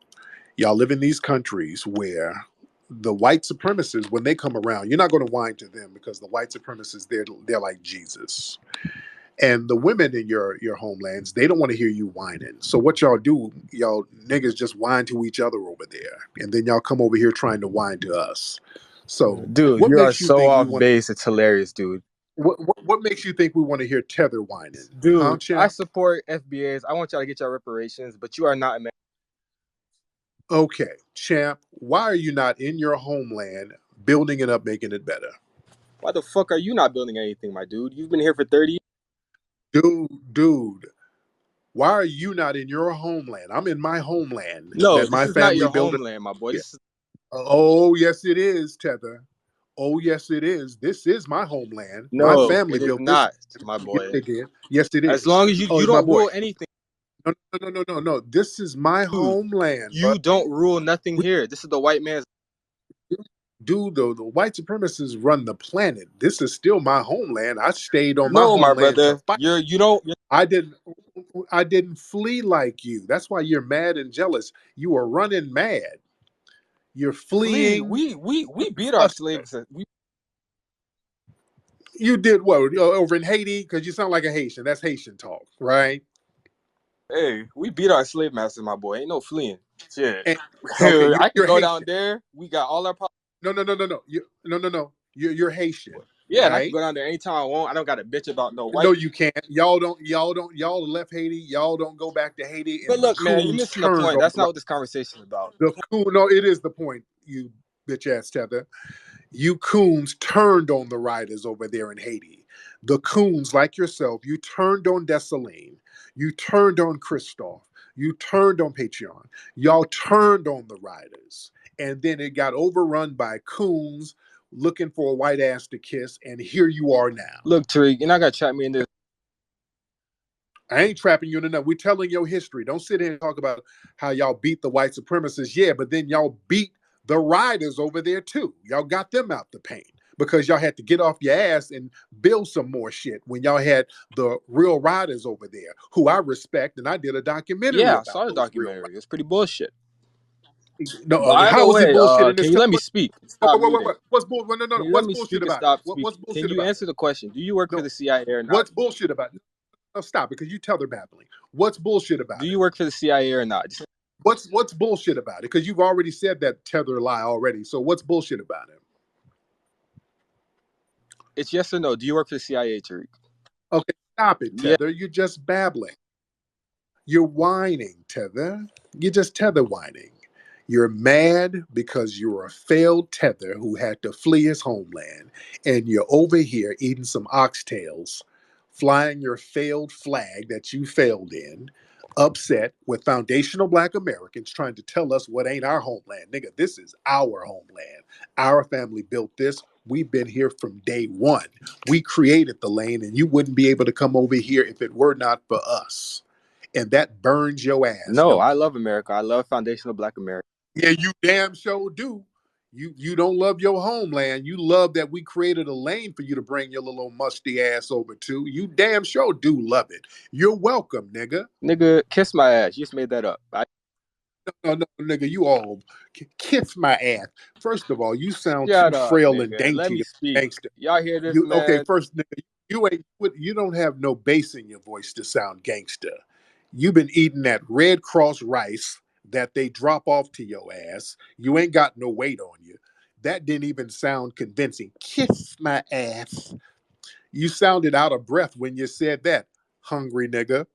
y'all live in these countries where the white supremacists, when they come around, you're not going to whine to them because the white supremacists, they're like Jesus. And the women in your homelands, they don't want to hear you whining. So what y'all do, y'all niggas just whine to each other over there, and then y'all come over here trying to whine to us. So Dude, what you are makes you so think we off want? base. It's hilarious, dude. What makes you think we want to hear tether whining, huh, Dude, I champ? support FBAs. I want y'all to get your reparations, but you are not. Okay, champ. Why are you not in your homeland building it up, making it better, Why the fuck are you not building anything, my dude? You've been here for 30 years. dude? Why are you not in your homeland? I'm in my homeland No, that this my is not family your built. homeland, my boy. Yeah. This is Oh, yes, it is, Tether. Oh, yes, it is. This is my homeland. My no, family it is built this. not, my Yes, boy. they did. Yes, it As is. long as Oh, you it's my don't boy. rule anything, No, no, no, no, no, no. This is my dude. homeland, You brother. don't rule nothing We, here. This is the white man's. dude, the white supremacists run the planet. This is still my homeland. I stayed on my No, my homeland to brother. fight. You don't. I didn't. I didn't flee like you. That's why you're mad and jealous. You are running mad. You're Flee. fleeing We beat our cluster. slaves. You did what over in Haiti? Because you sound like a Haitian. That's Haitian talk, right? We beat our slave masters, my boy. Ain't no fleeing. Shit. And, okay, I can you're go down Haitian. there. We got all our. No, no, no, no, no. No. You're Haitian, Yeah, and I can right? go down there anytime I want. I don't got to bitch about no white. No, you can't. Y'all don't. Y'all left Haiti. Y'all don't go back to Haiti, But and the look, man, you're coons missing the turned point. on That's the right. not what this conversation is about. The coon. No, it is the point. You bitch ass tether. You coons turned on the riders over there in Haiti. The coons, like yourself, you turned on Dessalines. You turned on Christoph. You turned on Patreon. Y'all turned on the riders. And then it got overrun by coons looking for a white ass to kiss. And here you are now. Look, Tariq, you're not gonna trap me in this. I ain't trapping you in enough. We're telling your history. Don't sit here and talk about how y'all beat the white supremacists. Yeah, but then y'all beat the riders over there too. Y'all got them out the paint because y'all had to get off your ass and build some more shit when y'all had the real riders over there, who I respect, and I did a documentary Yeah, I saw about the those real riders. documentary. It's pretty bullshit. No, By the how is it way, bullshit in can this you time? let me speak and stop muting? What's bull? No, no, Can no. you let What's me bullshit speak and about it? stop What's speaking? Can bullshit you about it? answer the question? Do you work for No. the CIA or not? What's bullshit about it? No, stop, because you tether babbling. What's bullshit Do about it? you work for the CIA or not? What's bullshit about it? Because you've already said that tether lie already. So what's bullshit about it? It's yes or no. Do you work for the CIA, Tariq? Okay, stop it, Yeah. tether. You're just babbling. You're whining, tether. You're just tether whining. You're mad because you're a failed tether who had to flee his homeland, and you're over here eating some oxtails, flying your failed flag that you failed in, upset with foundational black Americans trying to tell us what ain't our homeland. Nigga, this is our homeland. Our family built this. We've been here from day one. We created the lane, and you wouldn't be able to come over here if it were not for us. And that burns your ass, No, don't I it? love America. I love foundational Black America. Yeah, you damn sure do. You don't love your homeland. You love that we created a lane for you to bring your little musty ass over to. You damn sure do love it. You're welcome, nigga. Nigga, kiss my ass. You just made that up. No, no, nigga, you all kiss my ass. First of all, you sound too Shut up, frail and nigga. Let dainty me to speak. be gangster. Y'all hear this, You okay? man? First, nigga, you don't have no bass in your voice to sound gangster. You've been eating that Red Cross rice that they drop off to your ass. You ain't got no weight on you. That didn't even sound convincing. Kiss my ass. You sounded out of breath when you said that, hungry nigga.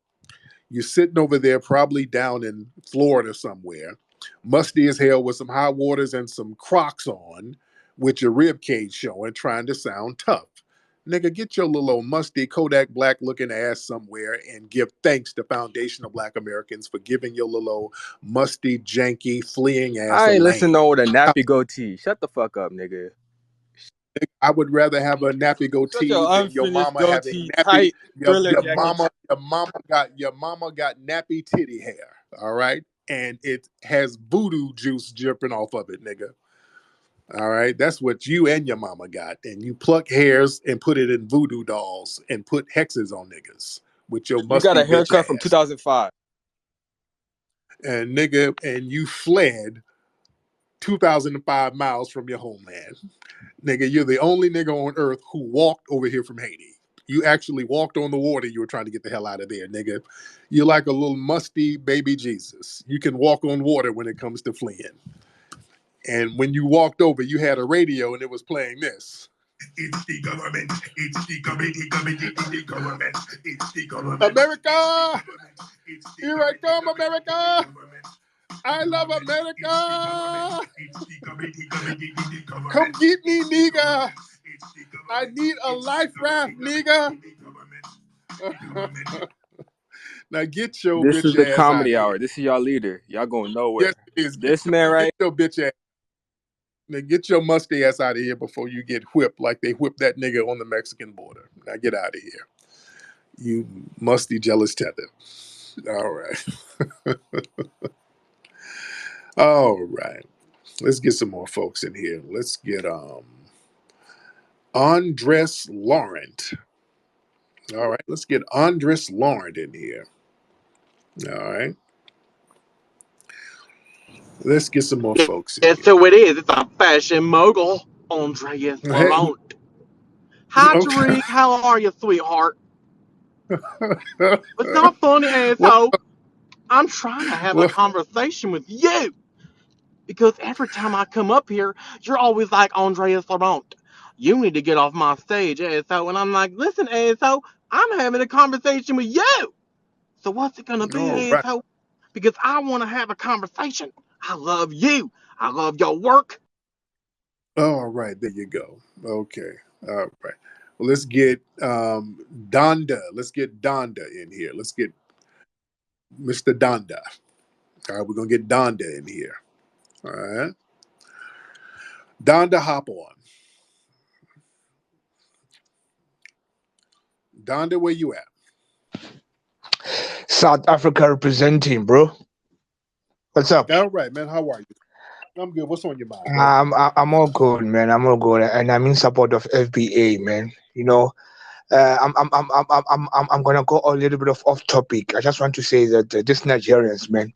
You're sitting over there, probably down in Florida somewhere, musty as hell with some high waters and some Crocs on, with your rib cage showing, trying to sound tough. Nigga, get your little old musty Kodak Black looking ass somewhere and give thanks to foundational Black Americans for giving your little old musty, janky, fleeing ass I a ain't listen lane. to with a nappy goatee. Shut the fuck up, nigga. I would rather have a nappy Shut your goatee than your unfinished mama having goatee, nappy. tight thriller jacket. Your mama got nappy titty hair. All right, and it has voodoo juice dripping off of it, nigga. All right, that's what you and your mama got, and you pluck hairs and put it in voodoo dolls and put hexes on niggas with your You got musty a bitch haircut from ass. 2005. And nigga, and you fled 2,005 miles from your homeland. Nigga, you're the only nigga on earth who walked over here from Haiti. You actually walked on the water. You were trying to get the hell out of there, nigga. You're like a little musty baby Jesus. You can walk on water when it comes to fleeing. And when you walked over, you had a radio and it was playing this. It's the government. It's the government. It's the government. It's the government. America! Here I come, America! I love America! Come get me, nigga! I need a life raft, nigga! Now get your This bitch is the ass out of comedy here. hour. This is y'all leader. Y'all going Yes, nowhere. it is. This man Get right. your bitch ass. Now get your musty ass out of here before you get whipped like they whipped that nigga on the Mexican border. Now get out of here. You musty jealous tether. All right. All right. Let's get some more folks in here. Let's get Andres Laurent. All right, let's get Andres Laurent in here. All right. Let's get some more folks in Yes, here. so it is. It's a fashion mogul, Andreas Hey, Laurent. Hi, okay. Tariq. How are you, sweetheart? It's not funny, what, asshole. I'm trying to have a what, conversation with you because every time I come up here, you're always like Andreas Laurent. You need to get off my stage, asshole. And I'm like, listen, asshole, I'm having a conversation with you. So what's it gonna be, all right. asshole? Because I want to have a conversation. I love you. I love your work. All right, there you go. Okay. All right. Well, let's get Donda. Let's get Donda in here. Let's get Mr. Donda. All right, we're gonna get Donda in here. All right. Donda, hop on. Donda, where you at? South Africa representing, bro. What's up? All right, man. How are you? I'm good. What's on your mind, brother? I'm all good, man. I'm all good, and I'm in support of FBA, man. I'm gonna go a little bit off topic. I just want to say that these Nigerians, man,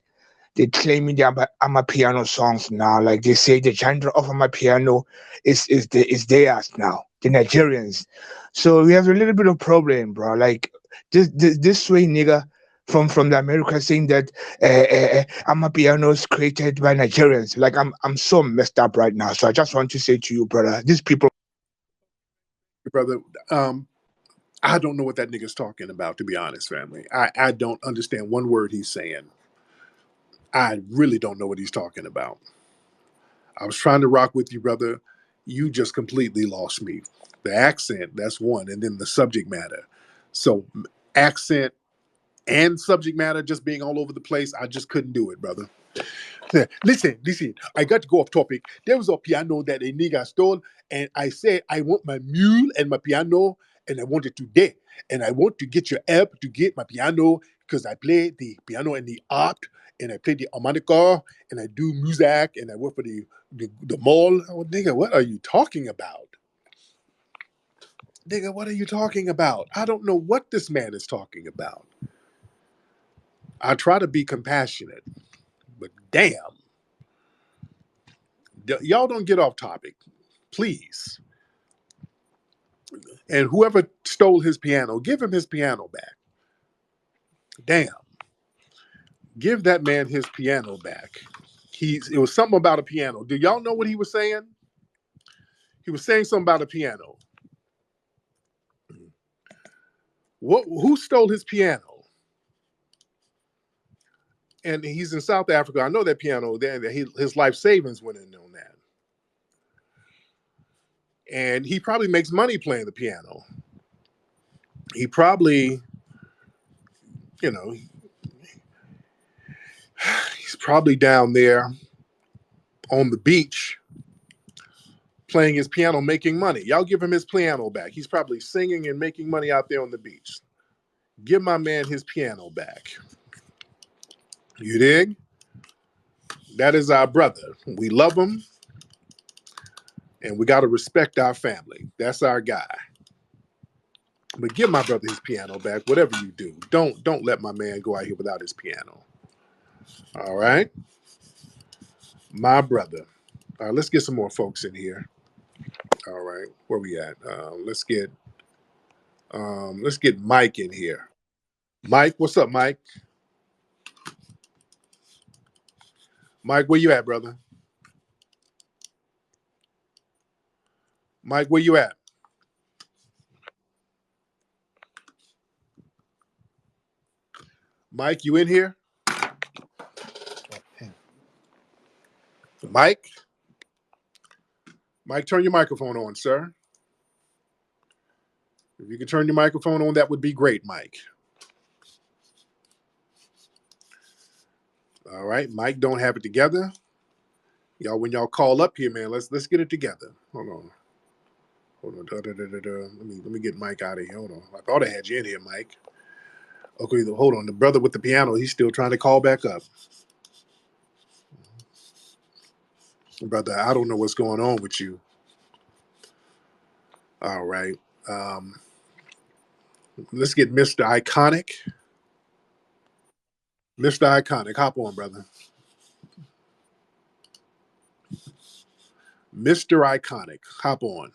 they claiming that I'm a piano songs now. Like they say the genre of my piano is theirs now, the Nigerians. So we have a little bit of problem, bro. Like this way, nigga, from the America saying that I'm a pianos created by Nigerians. Like I'm so messed up right now. So I just want to say to you, brother, these people. brother. I don't know what that nigga's talking about, to be honest, family. I don't understand one word he's saying. I really don't know what he's talking about. I was trying to rock with you, brother. You just completely lost me. The accent, that's one, and then the subject matter. So accent and subject matter just being all over the place, I just couldn't do it, brother. Listen. I got to go off topic. There was a piano that a nigga stole, and I said I want my mule and my piano, and I want it today. And I want to get your help to get my piano because I play the piano and the art, and I play the harmonica, and I do music, and I work for the mall. Oh, nigga, what are you talking about? Nigga, what are you talking about? I don't know what this man is talking about. I try to be compassionate, but damn, y'all don't get off topic, please. And whoever stole his piano, give him his piano back. Damn, give that man his piano back. It was something about a piano. Do y'all know what he was saying? He was saying something about a piano. Who stole his piano? And he's in South Africa. I know that piano. His life savings went in on that. And he probably makes money playing the piano. He probably, you know, he's probably down there on the beach playing his piano, making money. Y'all give him his piano back. He's probably singing and making money out there on the beach. Give my man his piano back. You dig? That is our brother. We love him, and we got to respect our family. That's our guy. But give my brother his piano back. Whatever you do, don't let my man go out here without his piano. All right, my brother. All right, let's get some more folks in here. All right, where we at? Let's get Mike in here. Mike, what's up, Mike? Mike, where you at, brother? Mike, where you at? Mike, you in here? Mike? Mike, turn your microphone on, sir. If you could turn your microphone on, that would be great, Mike. All right, Mike don't have it together. Y'all, when y'all call up here, man, let's get it together. Hold on. Let me get Mike out of here. Hold on. I thought I had you in here, Mike. Okay, hold on. The brother with the piano, he's still trying to call back up. Brother, I don't know what's going on with you. All right. Let's get Mr. Iconic. Mr. Iconic, hop on, brother. Mr. Iconic, hop on.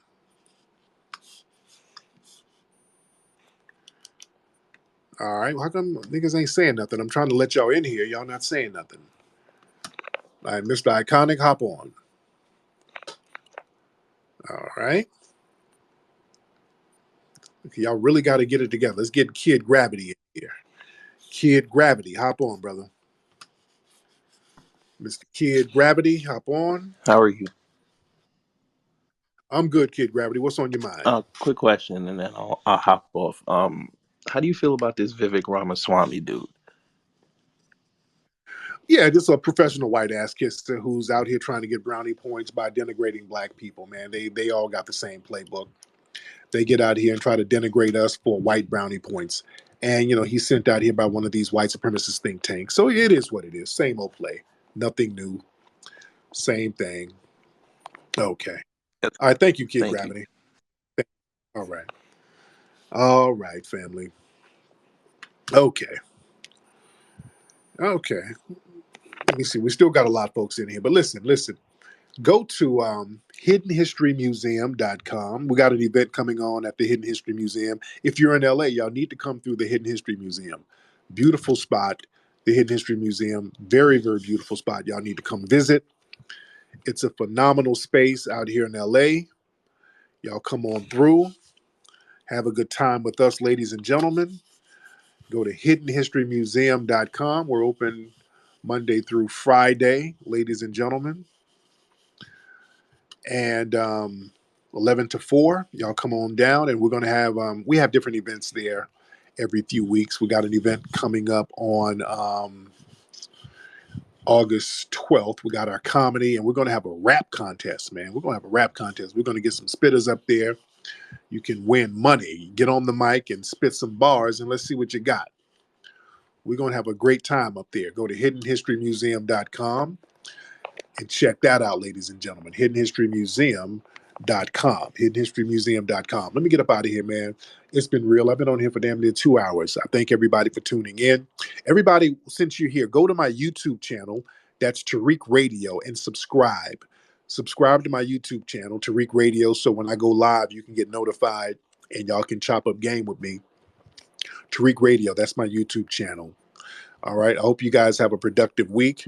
All right. How come niggas ain't saying nothing? I'm trying to let y'all in here. Y'all not saying nothing. All right, Mr. Iconic, hop on. All right. Okay, y'all really got to get it together. Let's get Kid Gravity in here. Kid Gravity, hop on, brother. Mr. Kid Gravity, hop on. How are you? I'm good, Kid Gravity. What's on your mind? Quick question, and then I'll hop off. How do you feel about this Vivek Ramaswamy dude? Yeah, just a professional white ass kisser who's out here trying to get brownie points by denigrating black people, man. They all got the same playbook. They get out here and try to denigrate us for white brownie points. And, he's sent out here by one of these white supremacist think tanks. So it is what it is. Same old play. Nothing new. Same thing. Okay. Yes, All right. Thank you, Kid thank you. Gravity. All right. All right, family. Okay. Okay. Let me see. We still got a lot of folks in here, but listen. Go to hiddenhistorymuseum.com. We got an event coming on at the Hidden History Museum. If you're in LA, y'all need to come through the Hidden History Museum. Beautiful spot, the Hidden History Museum. Very, very beautiful spot. Y'all need to come visit. It's a phenomenal space out here in LA. Y'all come on through. Have a good time with us, ladies and gentlemen. Go to hiddenhistorymuseum.com. We're open Monday through Friday, ladies and gentlemen. And 11 to 4, y'all come on down, and we're going to have we have different events there every few weeks. We got an event coming up on August 12th. We got our comedy, and we're going to have a rap contest, man. We're going to have a rap contest. We're going to get some spitters up there. You can win money. Get on the mic and spit some bars, and let's see what you got. We're going to have a great time up there. Go to hiddenhistorymuseum.com and check that out, ladies and gentlemen. Hiddenhistorymuseum.com. Hiddenhistorymuseum.com. Let me get up out of here, man. It's been real. I've been on here for damn near 2 hours. I thank everybody for tuning in. Everybody, since you're here, go to my YouTube channel. That's Tariq Radio, and subscribe. Subscribe to my YouTube channel, Tariq Radio, so when I go live, you can get notified and y'all can chop up game with me. Tariq Radio, that's my YouTube channel. All right. I hope you guys have a productive week.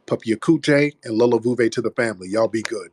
Papi Akute and Lola Vuve to the family. Y'all be good.